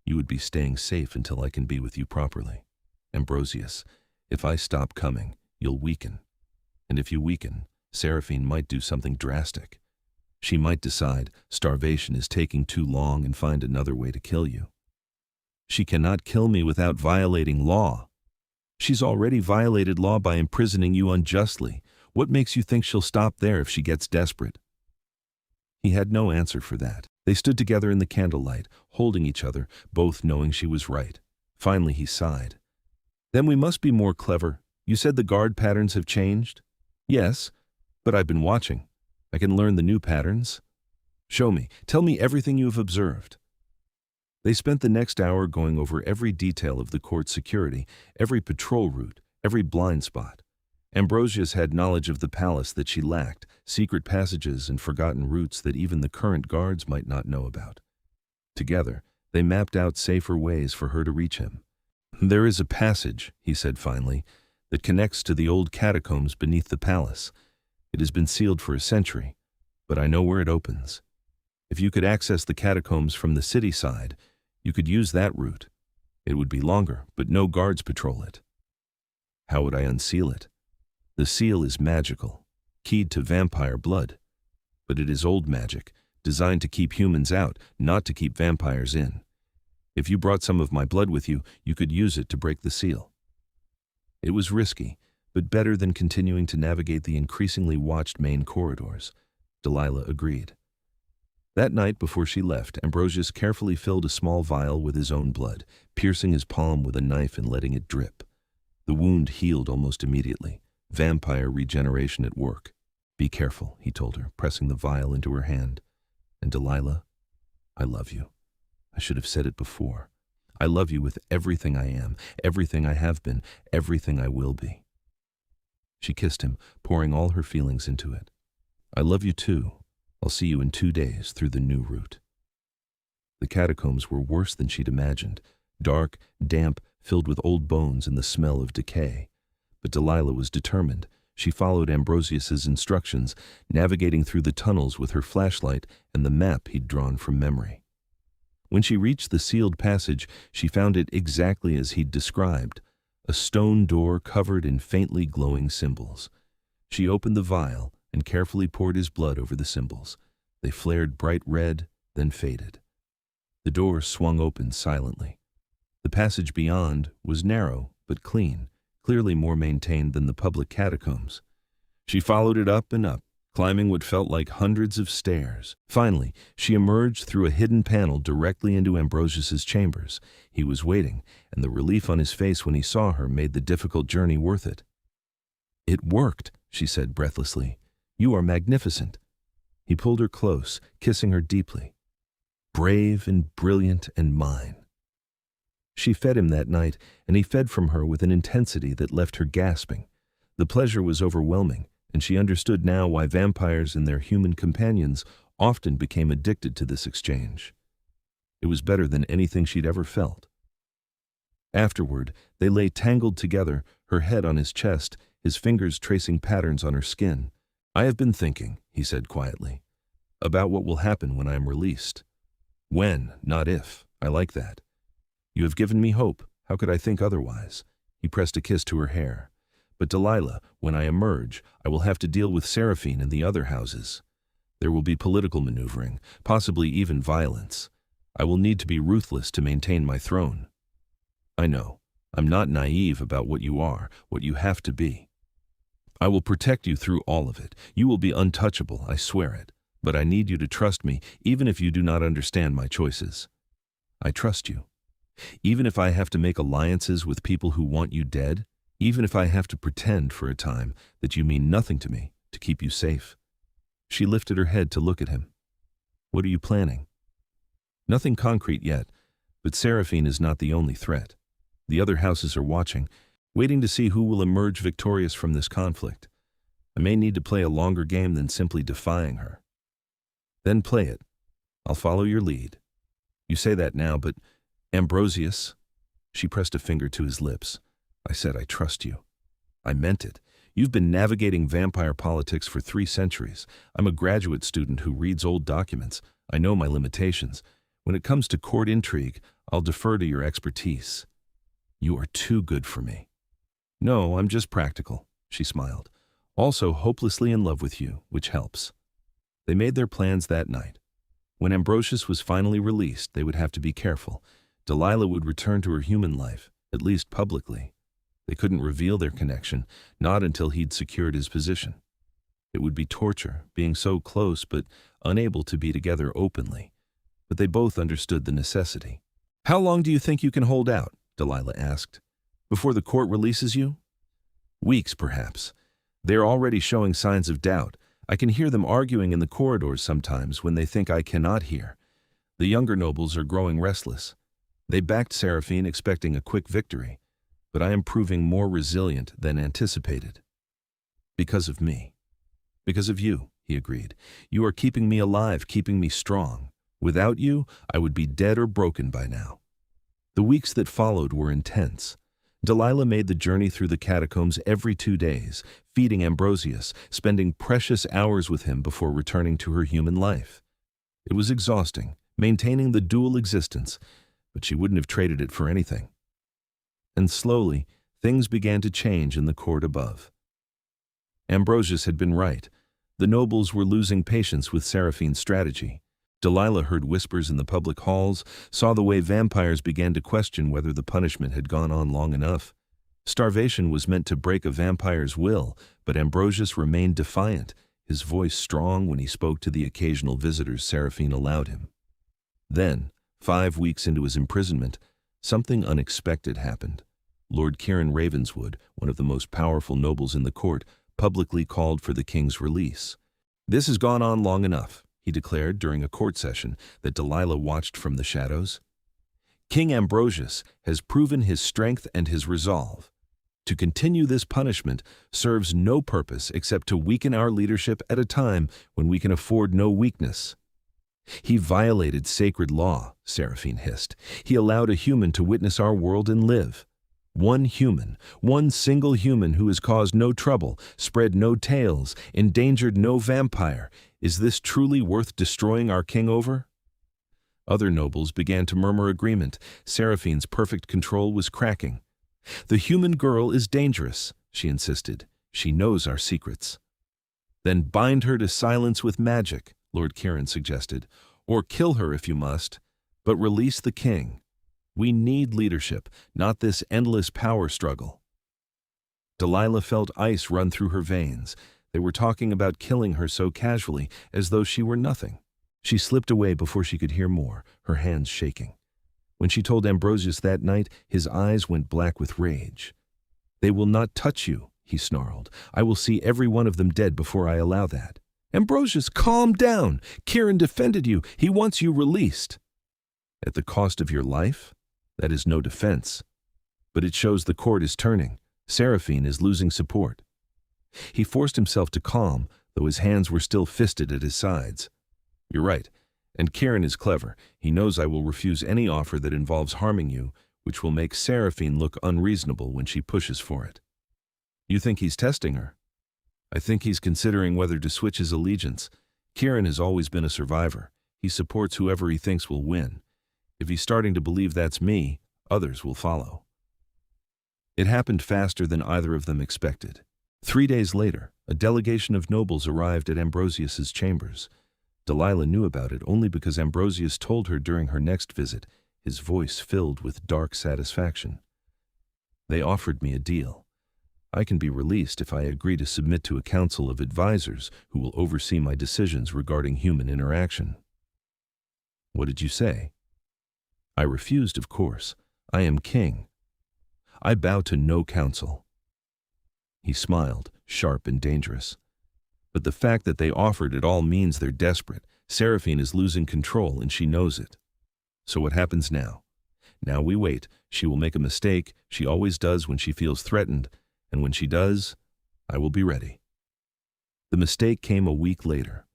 You would be staying safe until I can be with you properly. Ambrosius, if I stop coming, you'll weaken. And if you weaken, Seraphine might do something drastic. She might decide starvation is taking too long and find another way to kill you. She cannot kill me without violating law. She's already violated law by imprisoning you unjustly. What makes you think she'll stop there if she gets desperate? He had no answer for that. They stood together in the candlelight, holding each other, both knowing she was right. Finally he sighed. Then we must be more clever. You said the guard patterns have changed? Yes, but I've been watching. I can learn the new patterns. Show me. Tell me everything you have observed. They spent the next hour going over every detail of the court security, every patrol route, every blind spot. Ambrosius had knowledge of the palace that she lacked, secret passages and forgotten routes that even the current guards might not know about. Together, they mapped out safer ways for her to reach him. There is a passage, he said finally, that connects to the old catacombs beneath the palace. It has been sealed for a century, but I know where it opens. If you could access the catacombs from the city side, you could use that route. It would be longer, but no guards patrol it. How would I unseal it? The seal is magical, keyed to vampire blood. But it is old magic, designed to keep humans out, not to keep vampires in. If you brought some of my blood with you, you could use it to break the seal. It was risky, but better than continuing to navigate the increasingly watched main corridors. Delilah agreed. That night before she left, Ambrosius carefully filled a small vial with his own blood, piercing his palm with a knife and letting it drip. The wound healed almost immediately. Vampire regeneration at work. Be careful, he told her, pressing the vial into her hand. And Delilah, I love you. I should have said it before. I love you with everything I am, everything I have been, everything I will be. She kissed him, pouring all her feelings into it. I love you too. I'll see you in 2 days through the new route. The catacombs were worse than she'd imagined. Dark, damp, filled with old bones and the smell of decay. But Delilah was determined. She followed Ambrosius's instructions, navigating through the tunnels with her flashlight and the map he'd drawn from memory. When she reached the sealed passage, she found it exactly as he'd described, a stone door covered in faintly glowing symbols. She opened the vial and carefully poured his blood over the symbols. They flared bright red, then faded. The door swung open silently. The passage beyond was narrow but clean, clearly more maintained than the public catacombs. She followed it up and up, climbing what felt like hundreds of stairs. Finally, she emerged through a hidden panel directly into Ambrosius's chambers. He was waiting, and the relief on his face when he saw her made the difficult journey worth it. "It worked," she said breathlessly. "You are magnificent." He pulled her close, kissing her deeply. "Brave and brilliant and mine." She fed him that night, and he fed from her with an intensity that left her gasping. The pleasure was overwhelming, and she understood now why vampires and their human companions often became addicted to this exchange. It was better than anything she'd ever felt. Afterward, they lay tangled together, her head on his chest, his fingers tracing patterns on her skin. "I have been thinking," he said quietly, "about what will happen when I am released. When, not if. I like that. You have given me hope. How could I think otherwise?" He pressed a kiss to her hair. "But Delilah, when I emerge, I will have to deal with Seraphine and the other houses. There will be political maneuvering, possibly even violence. I will need to be ruthless to maintain my throne. I know. I'm not naive about what you are, what you have to be. I will protect you through all of it. You will be untouchable, I swear it. But I need you to trust me, even if you do not understand my choices. I trust you. Even if I have to make alliances with people who want you dead, even if I have to pretend for a time that you mean nothing to me to keep you safe." She lifted her head to look at him. "What are you planning?" "Nothing concrete yet, but Seraphine is not the only threat. The other houses are watching, waiting to see who will emerge victorious from this conflict. I may need to play a longer game than simply defying her." "Then play it. I'll follow your lead. You say that now, but Ambrosius," she pressed a finger to his lips. "I said I trust you. I meant it. You've been navigating vampire politics for 3 centuries. I'm a graduate student who reads old documents. I know my limitations. When it comes to court intrigue, I'll defer to your expertise. You are too good for me." "No, I'm just practical," she smiled. "Also hopelessly in love with you, which helps." They made their plans that night. When Ambrosius was finally released, they would have to be careful. Delilah would return to her human life, at least publicly. They couldn't reveal their connection, not until he'd secured his position. It would be torture, being so close but unable to be together openly. But they both understood the necessity. "How long do you think you can hold out?" Delilah asked. "Before the court releases you?" "Weeks, perhaps. They're already showing signs of doubt. I can hear them arguing in the corridors sometimes when they think I cannot hear. The younger nobles are growing restless. They backed Seraphine expecting a quick victory, but I am proving more resilient than anticipated. Because of me. Because of you," he agreed. "You are keeping me alive, keeping me strong. Without you, I would be dead or broken by now." The weeks that followed were intense. Delilah made the journey through the catacombs every 2 days, feeding Ambrosius, spending precious hours with him before returning to her human life. It was exhausting, maintaining the dual existence, but she wouldn't have traded it for anything. And slowly, things began to change in the court above. Ambrosius had been right. The nobles were losing patience with Seraphine's strategy. Delilah heard whispers in the public halls, saw the way vampires began to question whether the punishment had gone on long enough. Starvation was meant to break a vampire's will, but Ambrosius remained defiant, his voice strong when he spoke to the occasional visitors Seraphine allowed him. Then, 5 weeks into his imprisonment, something unexpected happened. Lord Kieran Ravenswood, one of the most powerful nobles in the court, publicly called for the king's release. "This has gone on long enough," he declared during a court session that Delilah watched from the shadows. "King Ambrosius has proven his strength and his resolve. To continue this punishment serves no purpose except to weaken our leadership at a time when we can afford no weakness." "He violated sacred law," Seraphine hissed. "He allowed a human to witness our world and live. One human, one single human who has caused no trouble, spread no tales, endangered no vampire. Is this truly worth destroying our king over?" Other nobles began to murmur agreement. Seraphine's perfect control was cracking. "The human girl is dangerous," she insisted. "She knows our secrets." "Then bind her to silence with magic," Lord Kieran suggested. "Or kill her if you must, but release the king. We need leadership, not this endless power struggle." Delilah felt ice run through her veins. They were talking about killing her so casually, as though she were nothing. She slipped away before she could hear more, her hands shaking. When she told Ambrosius that night, his eyes went black with rage. "They will not touch you," he snarled. "I will see every one of them dead before I allow that." "Ambrosius, calm down! Kieran defended you. He wants you released." "At the cost of your life? That is no defense. But it shows the court is turning. Seraphine is losing support." He forced himself to calm, though his hands were still fisted at his sides. "You're right. And Kieran is clever. He knows I will refuse any offer that involves harming you, which will make Seraphine look unreasonable when she pushes for it." "You think he's testing her?" "I think he's considering whether to switch his allegiance. Kieran has always been a survivor. He supports whoever he thinks will win. If he's starting to believe that's me, others will follow." It happened faster than either of them expected. 3 days later, a delegation of nobles arrived at Ambrosius's chambers. Delilah knew about it only because Ambrosius told her during her next visit, his voice filled with dark satisfaction. "They offered me a deal. I can be released if I agree to submit to a council of advisors who will oversee my decisions regarding human interaction." "What did you say?" "I refused, of course. I am king. I bow to no council." He smiled, sharp and dangerous. "But the fact that they offered it all means they're desperate. Seraphine is losing control, and she knows it. So what happens now? Now we wait. She will make a mistake. She always does when she feels threatened. And when she does, I will be ready." The mistake came a week later.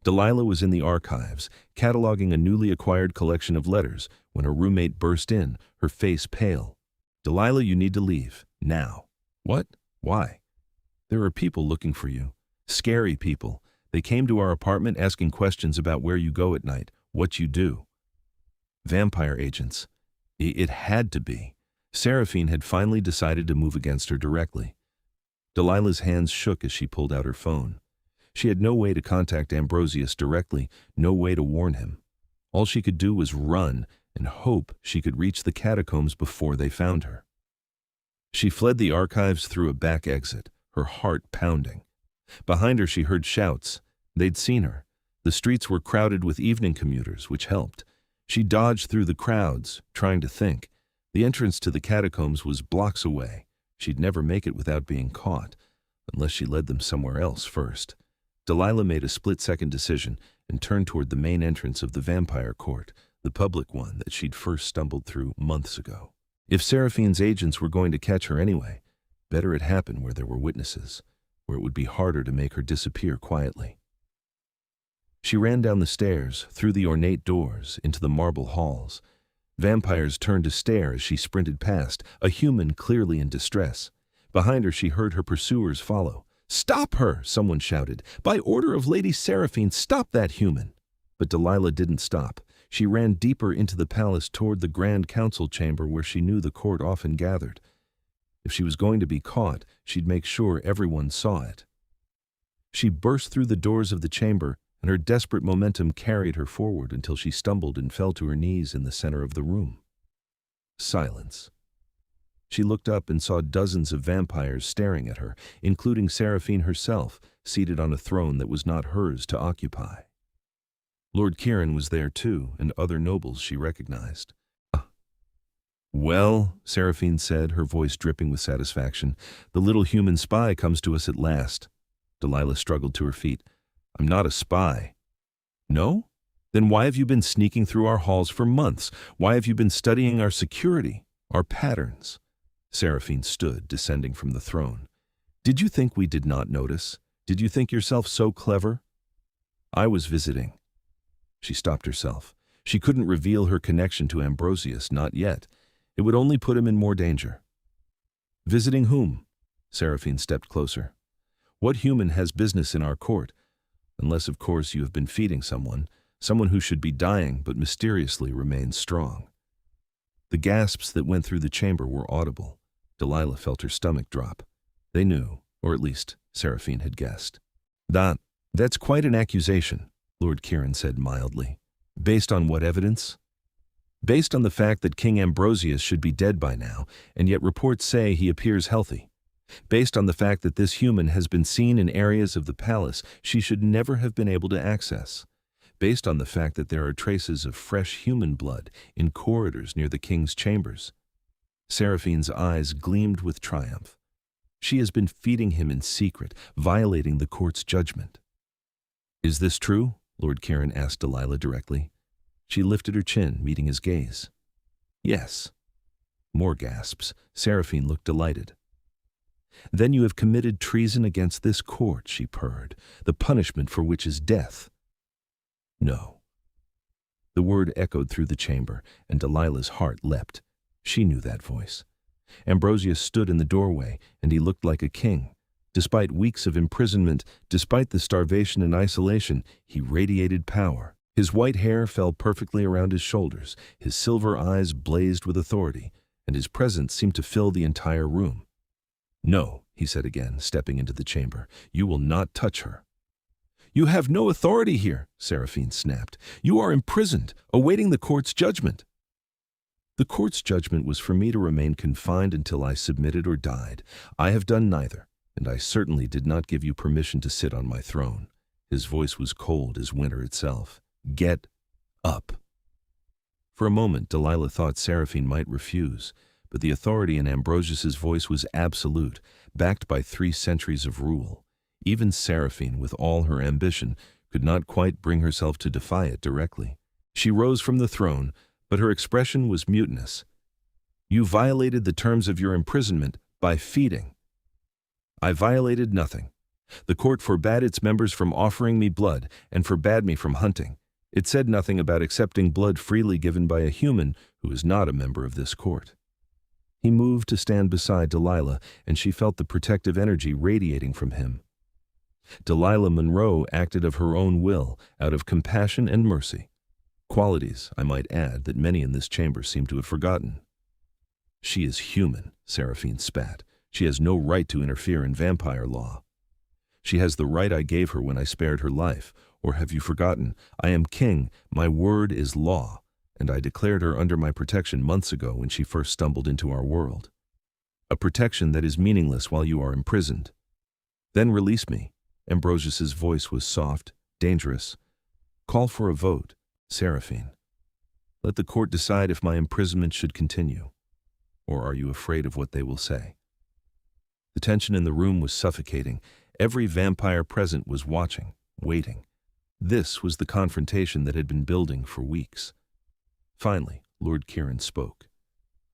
Delilah was in the archives, cataloging a newly acquired collection of letters, when her roommate burst in, her face pale. "Delilah, you need to leave. Now." "What? Why?" "There are people looking for you. Scary people. They came to our apartment asking questions about where you go at night, what you do." "Vampire agents." It had to be. Seraphine had finally decided to move against her directly. Delilah's hands shook as she pulled out her phone. She had no way to contact Ambrosius directly, no way to warn him. All she could do was run and hope she could reach the catacombs before they found her. She fled the archives through a back exit, her heart pounding. Behind her she heard shouts. They'd seen her. The streets were crowded with evening commuters, which helped. She dodged through the crowds, trying to think. The entrance to the catacombs was blocks away. She'd never make it without being caught, unless she led them somewhere else first. Delilah made a split-second decision and turned toward the main entrance of the vampire court, the public one that she'd first stumbled through months ago. If Seraphine's agents were going to catch her anyway, better it happen where there were witnesses, where it would be harder to make her disappear quietly. She ran down the stairs, through the ornate doors, into the marble halls. Vampires turned to stare as she sprinted past, a human clearly in distress. Behind her she heard her pursuers follow. "Stop her!" someone shouted. "By order of Lady Seraphine, stop that human!" But Delilah didn't stop. She ran deeper into the palace toward the grand council chamber where she knew the court often gathered. If she was going to be caught, she'd make sure everyone saw it. She burst through the doors of the chamber, and her desperate momentum carried her forward until she stumbled and fell to her knees in the center of the room. Silence. She looked up and saw dozens of vampires staring at her, including Seraphine herself, seated on a throne that was not hers to occupy. Lord Kieran was there too, and other nobles she recognized. "Well," Seraphine said, her voice dripping with satisfaction, "the little human spy comes to us at last." Delilah struggled to her feet. "I'm not a spy." "No? Then why have you been sneaking through our halls for months? Why have you been studying our security, our patterns?" Seraphine stood, descending from the throne. "Did you think we did not notice? Did you think yourself so clever?" "I was visiting." She stopped herself. She couldn't reveal her connection to Ambrosius, not yet. It would only put him in more danger. "Visiting whom?" Seraphine stepped closer. "What human has business in our court? Unless, of course, you have been feeding someone who should be dying but mysteriously remains strong." The gasps that went through the chamber were audible. Delilah felt her stomach drop. They knew, or at least Seraphine had guessed. That's quite an accusation," Lord Kieran said mildly. "Based on what evidence?" "Based on the fact that King Ambrosius should be dead by now, and yet reports say he appears healthy. Based on the fact that this human has been seen in areas of the palace she should never have been able to access. Based on the fact that there are traces of fresh human blood in corridors near the king's chambers. Seraphine's eyes gleamed with triumph. She has been feeding him in secret, violating the court's judgment. "Is this true?" Lord Kieran asked Delilah directly. She lifted her chin, meeting his gaze. "Yes." More gasps. Seraphine looked delighted. "Then you have committed treason against this court," she purred, "the punishment for which is death." "No." The word echoed through the chamber, and Delilah's heart leapt. She knew that voice. Ambrosius stood in the doorway, and he looked like a king. Despite weeks of imprisonment, despite the starvation and isolation, he radiated power. His white hair fell perfectly around his shoulders, his silver eyes blazed with authority, and his presence seemed to fill the entire room. "No," he said again, stepping into the chamber, "you will not touch her." "You have no authority here," Seraphine snapped. "You are imprisoned, awaiting the court's judgment." "The court's judgment was for me to remain confined until I submitted or died. I have done neither, and I certainly did not give you permission to sit on my throne." His voice was cold as winter itself. "Get up." For a moment, Delilah thought Seraphine might refuse, but the authority in Ambrosius's voice was absolute, backed by 3 centuries of rule. Even Seraphine, with all her ambition, could not quite bring herself to defy it directly. She rose from the throne, but her expression was mutinous. "You violated the terms of your imprisonment by feeding." "I violated nothing. The court forbade its members from offering me blood and forbade me from hunting. It said nothing about accepting blood freely given by a human who is not a member of this court." He moved to stand beside Delilah, and she felt the protective energy radiating from him. Delilah Monroe acted of her own will, out of compassion and mercy. Qualities, I might add, that many in this chamber seem to have forgotten. "She is human," Seraphine spat. "She has no right to interfere in vampire law." "She has the right I gave her when I spared her life. Or have you forgotten? I am king, my word is law, and I declared her under my protection months ago when she first stumbled into our world. A protection that is meaningless while you are imprisoned. Then release me." Ambrosius's voice was soft, dangerous. "Call for a vote, Seraphine. Let the court decide if my imprisonment should continue. Or are you afraid of what they will say?" The tension in the room was suffocating. Every vampire present was watching, waiting. This was the confrontation that had been building for weeks. Finally, Lord Kieran spoke.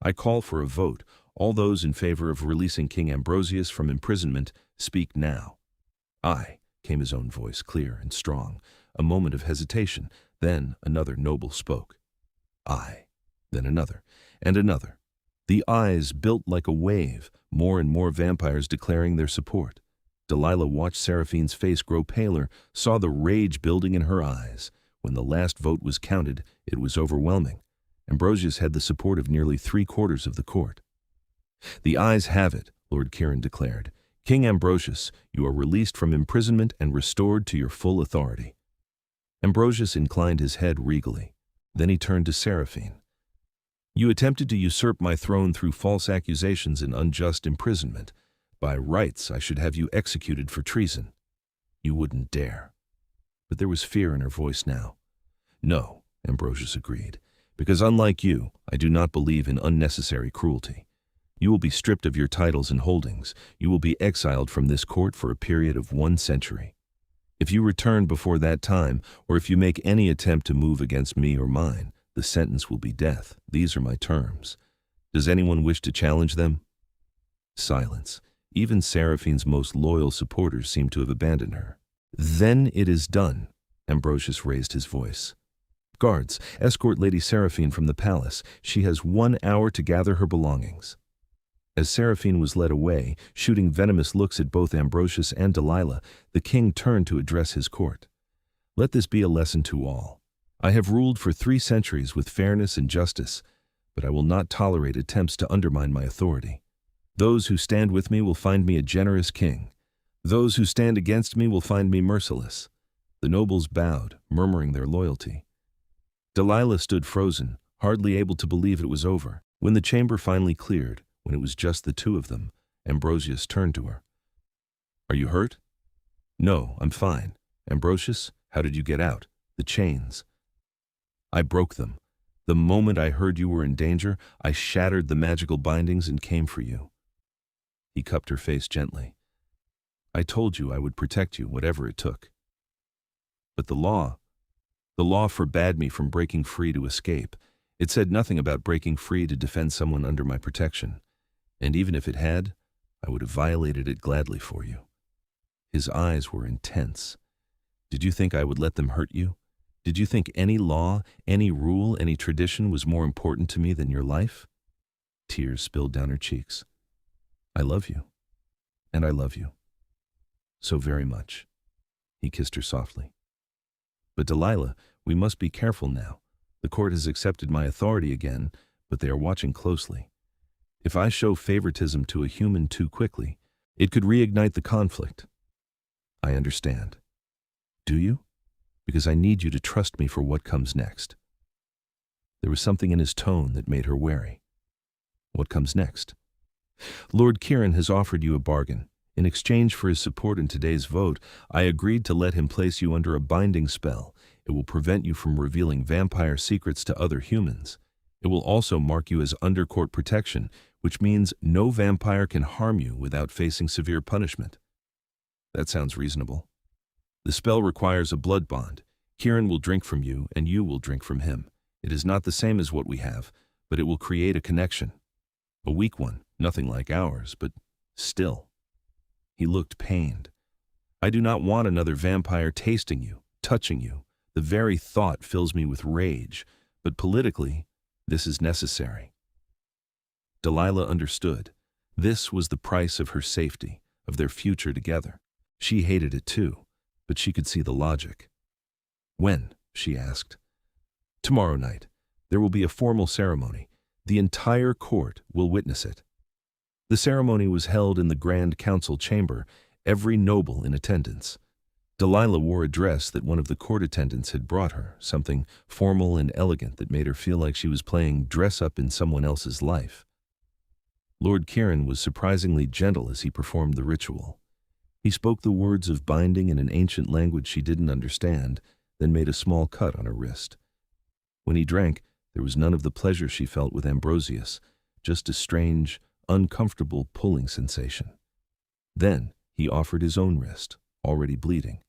"I call for a vote. All those in favor of releasing King Ambrosius from imprisonment, speak now." "Aye," came his own voice, clear and strong. A moment of hesitation, then another noble spoke. "Aye," then another, and another. The ayes built like a wave, more and more vampires declaring their support. Delilah watched Seraphine's face grow paler, saw the rage building in her eyes. When the last vote was counted, it was overwhelming. Ambrosius had the support of nearly 3/4 of the court. "The ayes have it," Lord Kieran declared. "King Ambrosius, you are released from imprisonment and restored to your full authority." Ambrosius inclined his head regally. Then he turned to Seraphine. "You attempted to usurp my throne through false accusations and unjust imprisonment. By rights, I should have you executed for treason. You wouldn't dare." But there was fear in her voice now. "No," Ambrosius agreed, "because unlike you, I do not believe in unnecessary cruelty. You will be stripped of your titles and holdings. You will be exiled from this court for a period of 1 century. If you return before that time, or if you make any attempt to move against me or mine, the sentence will be death. These are my terms. Does anyone wish to challenge them?" Silence. Even Seraphine's most loyal supporters seemed to have abandoned her. "Then it is done," Ambrosius raised his voice. "Guards, escort Lady Seraphine from the palace. She has 1 hour to gather her belongings." As Seraphine was led away, shooting venomous looks at both Ambrosius and Delilah, the king turned to address his court. "Let this be a lesson to all. I have ruled for 3 centuries with fairness and justice, but I will not tolerate attempts to undermine my authority. Those who stand with me will find me a generous king. Those who stand against me will find me merciless." The nobles bowed, murmuring their loyalty. Delilah stood frozen, hardly able to believe it was over. When the chamber finally cleared, when it was just the 2 of them, Ambrosius turned to her. "Are you hurt?" "No, I'm fine." "Ambrosius, how did you get out?" "The chains." "I broke them. The moment I heard you were in danger, I shattered the magical bindings and came for you." He cupped her face gently. "I told you I would protect you, whatever it took." "But the law forbade me from breaking free to escape. It said nothing about breaking free to defend someone under my protection. And even if it had, I would have violated it gladly for you." His eyes were intense. "Did you think I would let them hurt you? Did you think any law, any rule, any tradition was more important to me than your life?" Tears spilled down her cheeks. "I love you. And I love you. So very much." He kissed her softly. "But Delilah, we must be careful now. The court has accepted my authority again, but they are watching closely. If I show favoritism to a human too quickly, it could reignite the conflict." "I understand." "Do you? Because I need you to trust me for what comes next." There was something in his tone that made her wary. "What comes next?" "Lord Kieran has offered you a bargain. In exchange for his support in today's vote, I agreed to let him place you under a binding spell. It will prevent you from revealing vampire secrets to other humans. It will also mark you as under court protection, which means no vampire can harm you without facing severe punishment." "That sounds reasonable." "The spell requires a blood bond. Kieran will drink from you, and you will drink from him. It is not the same as what we have, but it will create a connection. A weak one, nothing like ours, but still." He looked pained. "I do not want another vampire tasting you, touching you. The very thought fills me with rage, but politically, this is necessary." Delilah understood. This was the price of her safety, of their future together. She hated it too, but she could see the logic. "When?" she asked. "Tomorrow night. There will be a formal ceremony. The entire court will witness it." The ceremony was held in the Grand Council chamber, every noble in attendance. Delilah wore a dress that one of the court attendants had brought her, something formal and elegant that made her feel like she was playing dress-up in someone else's life. Lord Kieran was surprisingly gentle as he performed the ritual. He spoke the words of binding in an ancient language she didn't understand, then made a small cut on her wrist. When he drank, there was none of the pleasure she felt with Ambrosius, just a strange, uncomfortable pulling sensation. Then he offered his own wrist, already bleeding,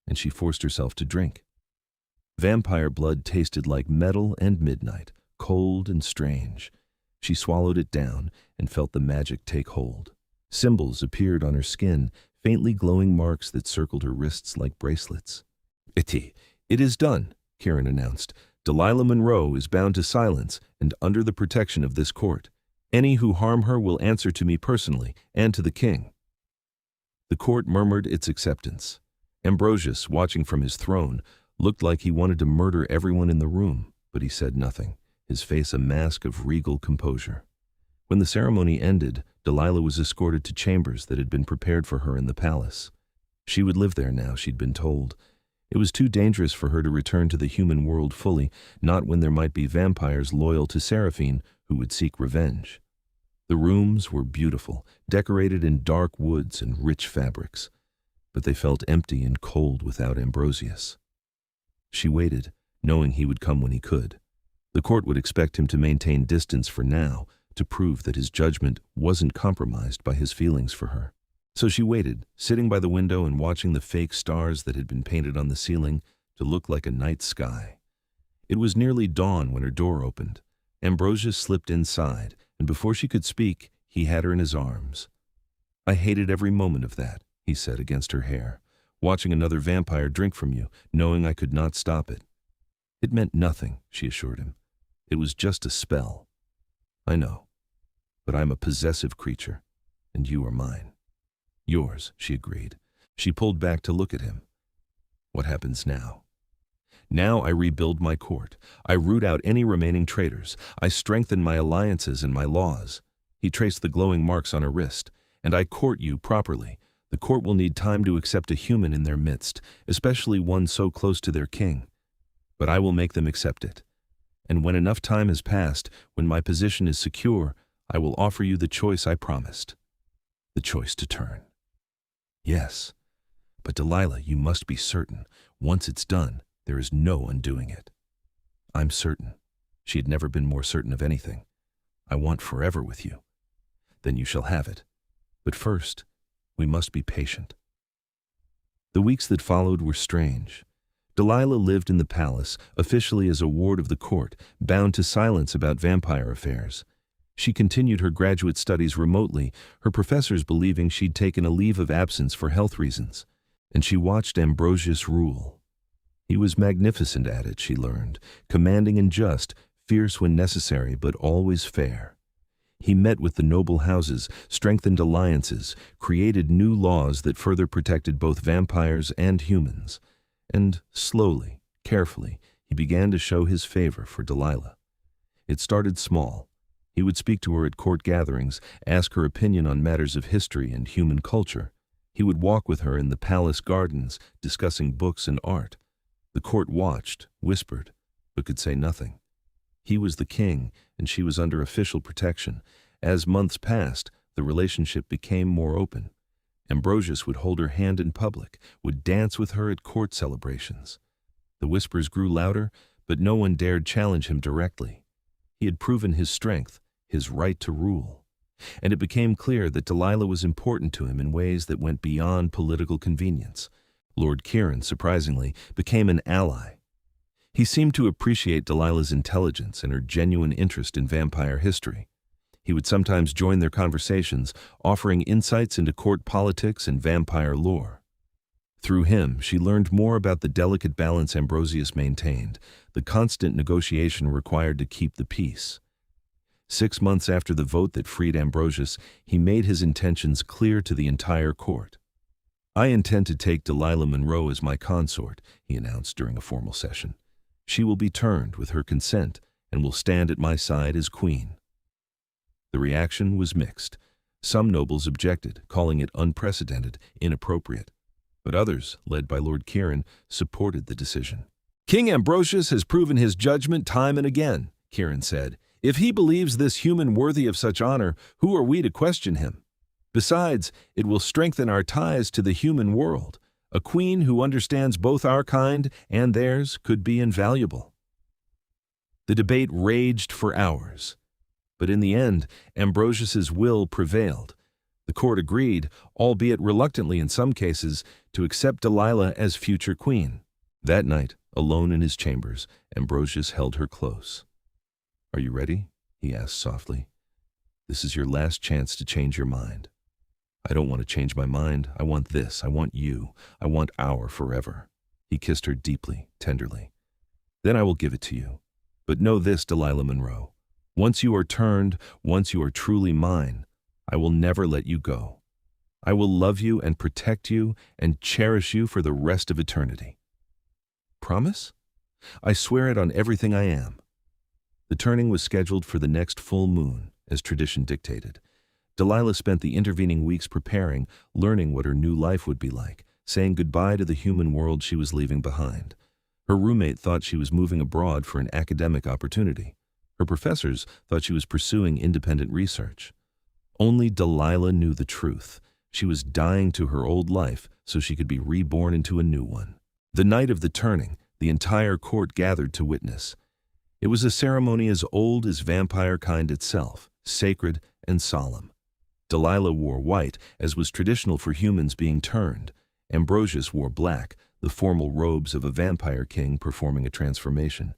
and she forced herself to drink. Vampire blood tasted like metal and midnight, cold and strange. She swallowed it down and felt the magic take hold. Symbols appeared on her skin, faintly glowing marks that circled her wrists like bracelets. "It is done," Kieran announced. "Delilah Monroe is bound to silence and under the protection of this court. Any who harm her will answer to me personally and to the king." The court murmured its acceptance. Ambrosius, watching from his throne, looked like he wanted to murder everyone in the room, but he said nothing, his face a mask of regal composure. When the ceremony ended, Delilah was escorted to chambers that had been prepared for her in the palace. She would live there now, she'd been told. It was too dangerous for her to return to the human world fully, not when there might be vampires loyal to Seraphine who would seek revenge. The rooms were beautiful, decorated in dark woods and rich fabrics, but they felt empty and cold without Ambrosius. She waited, knowing he would come when he could. The court would expect him to maintain distance for now, to prove that his judgment wasn't compromised by his feelings for her. So she waited, sitting by the window and watching the fake stars that had been painted on the ceiling to look like a night sky. It was nearly dawn when her door opened. Ambrosius slipped inside, and before she could speak, he had her in his arms. "I hated every moment of that," he said against her hair, "watching another vampire drink from you, knowing I could not stop it." "It meant nothing," she assured him. "It was just a spell." "I know, but I'm a possessive creature, and you are mine." "Yours," she agreed. She pulled back to look at him. "What happens now?" "Now I rebuild my court. I root out any remaining traitors. I strengthen my alliances and my laws." He traced the glowing marks on her wrist. "And I court you properly. The court will need time to accept a human in their midst, especially one so close to their king. But I will make them accept it. And when enough time has passed, when my position is secure, I will offer you the choice I promised." The choice to turn. Yes, but Delilah, you must be certain. Once it's done, there is no undoing it. I'm certain. She had never been more certain of anything. I want forever with you. Then you shall have it. But first, we must be patient. The weeks that followed were strange. Delilah lived in the palace, officially as a ward of the court, bound to silence about vampire affairs. She continued her graduate studies remotely, her professors believing she'd taken a leave of absence for health reasons. And she watched Ambrosius rule. He was magnificent at it, she learned, commanding and just, fierce when necessary, but always fair. He met with the noble houses, strengthened alliances, created new laws that further protected both vampires and humans. And slowly, carefully, he began to show his favor for Delilah. It started small. He would speak to her at court gatherings, ask her opinion on matters of history and human culture. He would walk with her in the palace gardens, discussing books and art. The court watched, whispered, but could say nothing. He was the king, and she was under official protection. As months passed, the relationship became more open. Ambrosius would hold her hand in public, would dance with her at court celebrations. The whispers grew louder, but no one dared challenge him directly. He had proven his strength, his right to rule. And it became clear that Delilah was important to him in ways that went beyond political convenience. Lord Kieran, surprisingly, became an ally. He seemed to appreciate Delilah's intelligence and her genuine interest in vampire history. He would sometimes join their conversations, offering insights into court politics and vampire lore. Through him, she learned more about the delicate balance Ambrosius maintained, the constant negotiation required to keep the peace. 6 months after the vote that freed Ambrosius, he made his intentions clear to the entire court. "I intend to take Delilah Monroe as my consort," he announced during a formal session. "She will be turned with her consent and will stand at my side as queen." The reaction was mixed. Some nobles objected, calling it unprecedented, inappropriate. But others, led by Lord Kieran, supported the decision. "King Ambrosius has proven his judgment time and again," Kieran said. "If he believes this human worthy of such honor, who are we to question him? Besides, it will strengthen our ties to the human world. A queen who understands both our kind and theirs could be invaluable." The debate raged for hours. But in the end, Ambrosius's will prevailed. The court agreed, albeit reluctantly in some cases, to accept Delilah as future queen. That night, alone in his chambers, Ambrosius held her close. "Are you ready?" he asked softly. "This is your last chance to change your mind." "I don't want to change my mind. I want this. I want you. I want our forever." He kissed her deeply, tenderly. "Then I will give it to you. But know this, Delilah Monroe. Once you are turned, once you are truly mine, I will never let you go. I will love you and protect you and cherish you for the rest of eternity." "Promise?" "I swear it on everything I am." The turning was scheduled for the next full moon, as tradition dictated. Delilah spent the intervening weeks preparing, learning what her new life would be like, saying goodbye to the human world she was leaving behind. Her roommate thought she was moving abroad for an academic opportunity. Her professors thought she was pursuing independent research. Only Delilah knew the truth. She was dying to her old life so she could be reborn into a new one. The night of the turning, the entire court gathered to witness. It was a ceremony as old as vampire kind itself, sacred and solemn. Delilah wore white, as was traditional for humans being turned. Ambrosius wore black, the formal robes of a vampire king performing a transformation.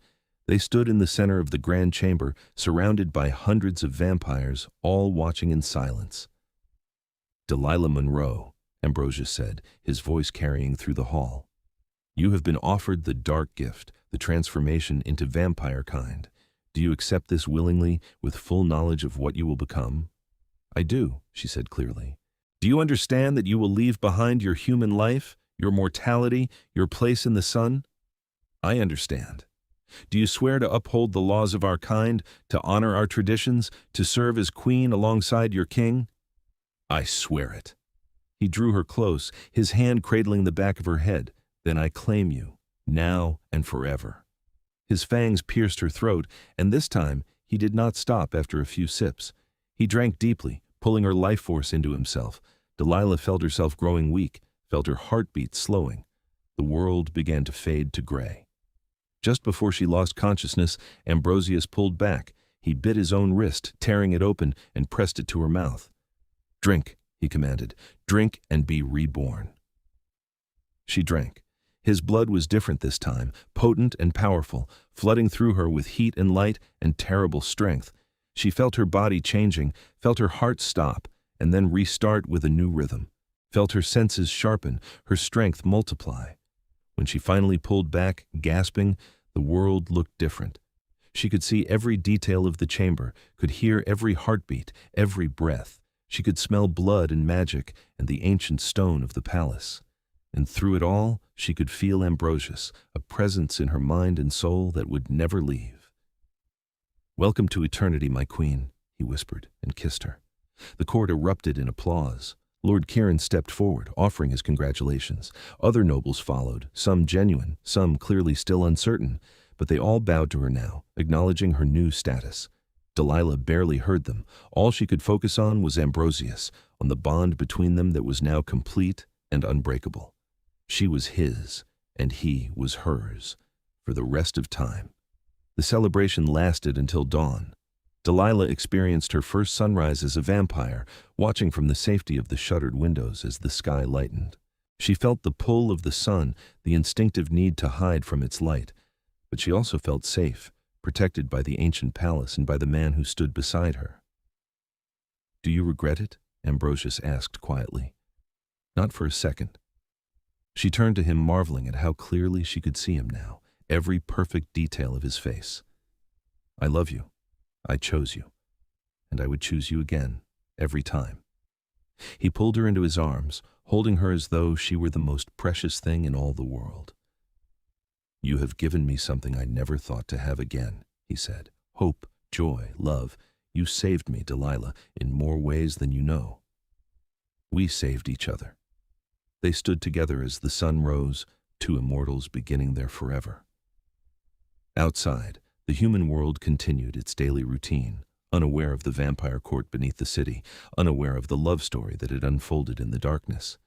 They stood in the center of the grand chamber, surrounded by hundreds of vampires, all watching in silence. "Delilah Monroe," Ambrosius said, his voice carrying through the hall. "You have been offered the dark gift, the transformation into vampire kind. Do you accept this willingly, with full knowledge of what you will become?" "I do," she said clearly. "Do you understand that you will leave behind your human life, your mortality, your place in the sun?" "I understand." "Do you swear to uphold the laws of our kind, to honor our traditions, to serve as queen alongside your king?" "I swear it." He drew her close, his hand cradling the back of her head. "Then I claim you, now and forever." His fangs pierced her throat, and this time he did not stop after a few sips. He drank deeply, pulling her life force into himself. Delilah felt herself growing weak, felt her heartbeat slowing. The world began to fade to gray. Just before she lost consciousness, Ambrosius pulled back. He bit his own wrist, tearing it open, and pressed it to her mouth. "Drink," he commanded. "Drink and be reborn." She drank. His blood was different this time, potent and powerful, flooding through her with heat and light and terrible strength. She felt her body changing, felt her heart stop, and then restart with a new rhythm, felt her senses sharpen, her strength multiply. When she finally pulled back, gasping, the world looked different. She could see every detail of the chamber, could hear every heartbeat, every breath. She could smell blood and magic and the ancient stone of the palace. And through it all, she could feel Ambrosius, a presence in her mind and soul that would never leave. "Welcome to eternity, my queen," he whispered and kissed her. The court erupted in applause. Lord Kieran stepped forward, offering his congratulations. Other nobles followed, some genuine, some clearly still uncertain, but they all bowed to her now, acknowledging her new status. Delilah barely heard them. All she could focus on was Ambrosius, on the bond between them that was now complete and unbreakable. She was his, and he was hers, for the rest of time. The celebration lasted until dawn. Delilah experienced her first sunrise as a vampire, watching from the safety of the shuttered windows as the sky lightened. She felt the pull of the sun, the instinctive need to hide from its light, but she also felt safe, protected by the ancient palace and by the man who stood beside her. "Do you regret it?" Ambrosius asked quietly. "Not for a second." She turned to him, marveling at how clearly she could see him now, every perfect detail of his face. "I love you. I chose you. And I would choose you again, every time." He pulled her into his arms, holding her as though she were the most precious thing in all the world. "You have given me something I never thought to have again," he said. "Hope, joy, love. You saved me, Delilah, in more ways than you know." We saved each other. They stood together as the sun rose, two immortals beginning their forever. Outside, the human world continued its daily routine, unaware of the vampire court beneath the city, unaware of the love story that had unfolded in the darkness.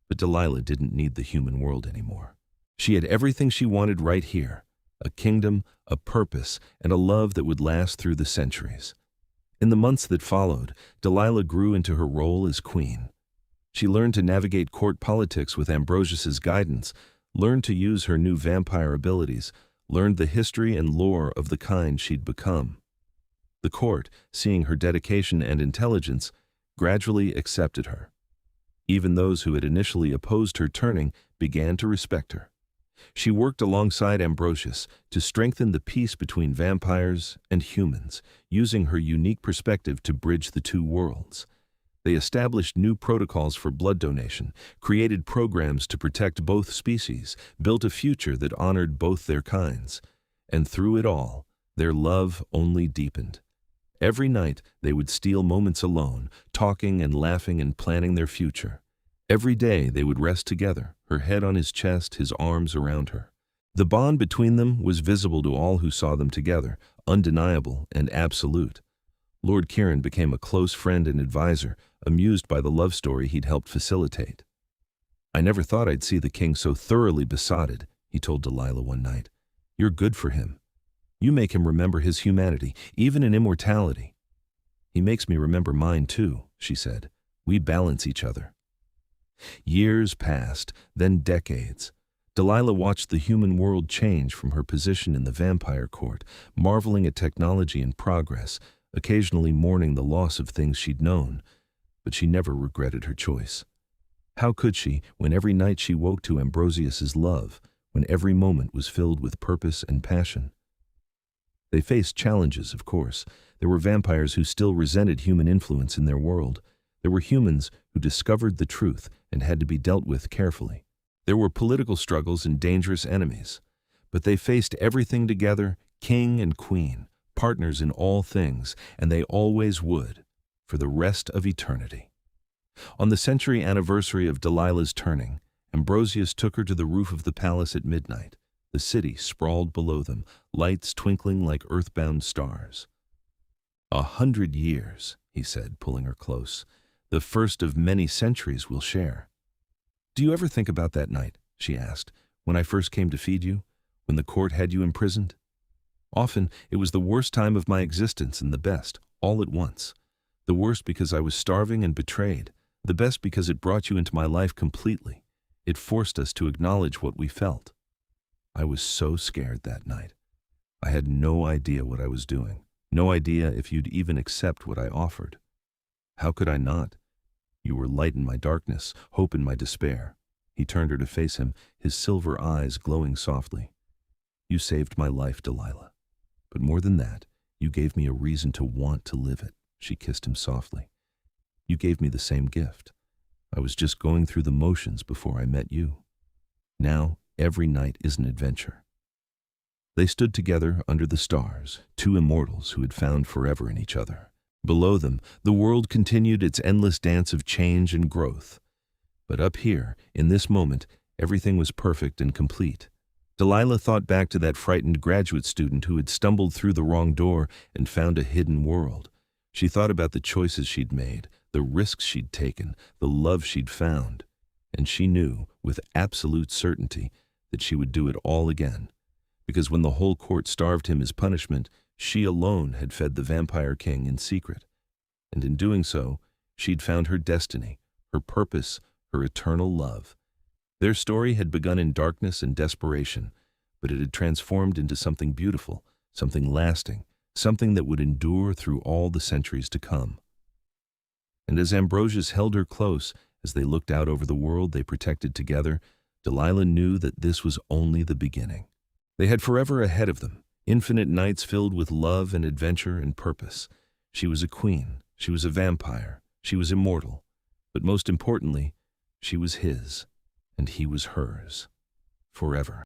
But Delilah didn't need the human world anymore. She had everything she wanted right here, a kingdom, a purpose, and a love that would last through the centuries. In the months that followed, Delilah grew into her role as queen. She learned to navigate court politics with Ambrosius's guidance, learned to use her new vampire abilities, learned the history and lore of the kind she'd become. The court, seeing her dedication and intelligence, gradually accepted her. Even those who had initially opposed her turning began to respect her. She worked alongside Ambrosius to strengthen the peace between vampires and humans, using her unique perspective to bridge the two worlds. They established new protocols for blood donation, created programs to protect both species, built a future that honored both their kinds. And through it all, their love only deepened. Every night, they would steal moments alone, talking and laughing and planning their future. Every day, they would rest together, her head on his chest, his arms around her. The bond between them was visible to all who saw them together, undeniable and absolute. Lord Kieran became a close friend and advisor, amused by the love story he'd helped facilitate. "I never thought I'd see the king so thoroughly besotted," he told Delilah one night. "You're good for him. You make him remember his humanity, even in immortality." "He makes me remember mine too," she said. "We balance each other." Years passed, then decades. Delilah watched the human world change from her position in the vampire court, marveling at technology and progress, occasionally mourning the loss of things she'd known, but she never regretted her choice. How could she, when every night she woke to Ambrosius's love, when every moment was filled with purpose and passion? They faced challenges, of course. There were vampires who still resented human influence in their world. There were humans who discovered the truth and had to be dealt with carefully. There were political struggles and dangerous enemies. But they faced everything together, king and queen, partners in all things, and they always would, for the rest of eternity. On the century anniversary of Delilah's turning, Ambrosius took her to the roof of the palace at midnight. The city sprawled below them, lights twinkling like earthbound stars. 100 years, he said, pulling her close. The first of many centuries we'll share. Do you ever think about that night, she asked, when I first came to feed you, when the court had you imprisoned? Often it was the worst time of my existence and the best, all at once. The worst because I was starving and betrayed, the best because it brought you into my life completely. It forced us to acknowledge what we felt. I was so scared that night. I had no idea what I was doing, no idea if you'd even accept what I offered. How could I not? You were light in my darkness, hope in my despair. He turned her to face him, his silver eyes glowing softly. You saved my life, Delilah. But more than that, you gave me a reason to want to live it. She kissed him softly. You gave me the same gift. I was just going through the motions before I met you. Now, every night is an adventure. They stood together under the stars, two immortals who had found forever in each other. Below them, the world continued its endless dance of change and growth. But up here, in this moment, everything was perfect and complete. Delilah thought back to that frightened graduate student who had stumbled through the wrong door and found a hidden world. She thought about the choices she'd made, the risks she'd taken, the love she'd found. And she knew, with absolute certainty, that she would do it all again. Because when the whole court starved him as punishment, she alone had fed the vampire king in secret. And in doing so, she'd found her destiny, her purpose, her eternal love. Their story had begun in darkness and desperation, but it had transformed into something beautiful, something lasting, something that would endure through all the centuries to come. And as Ambrosius held her close, as they looked out over the world they protected together, Delilah knew that this was only the beginning. They had forever ahead of them, infinite nights filled with love and adventure and purpose. She was a queen, she was a vampire, she was immortal, but most importantly, she was his, and he was hers, forever.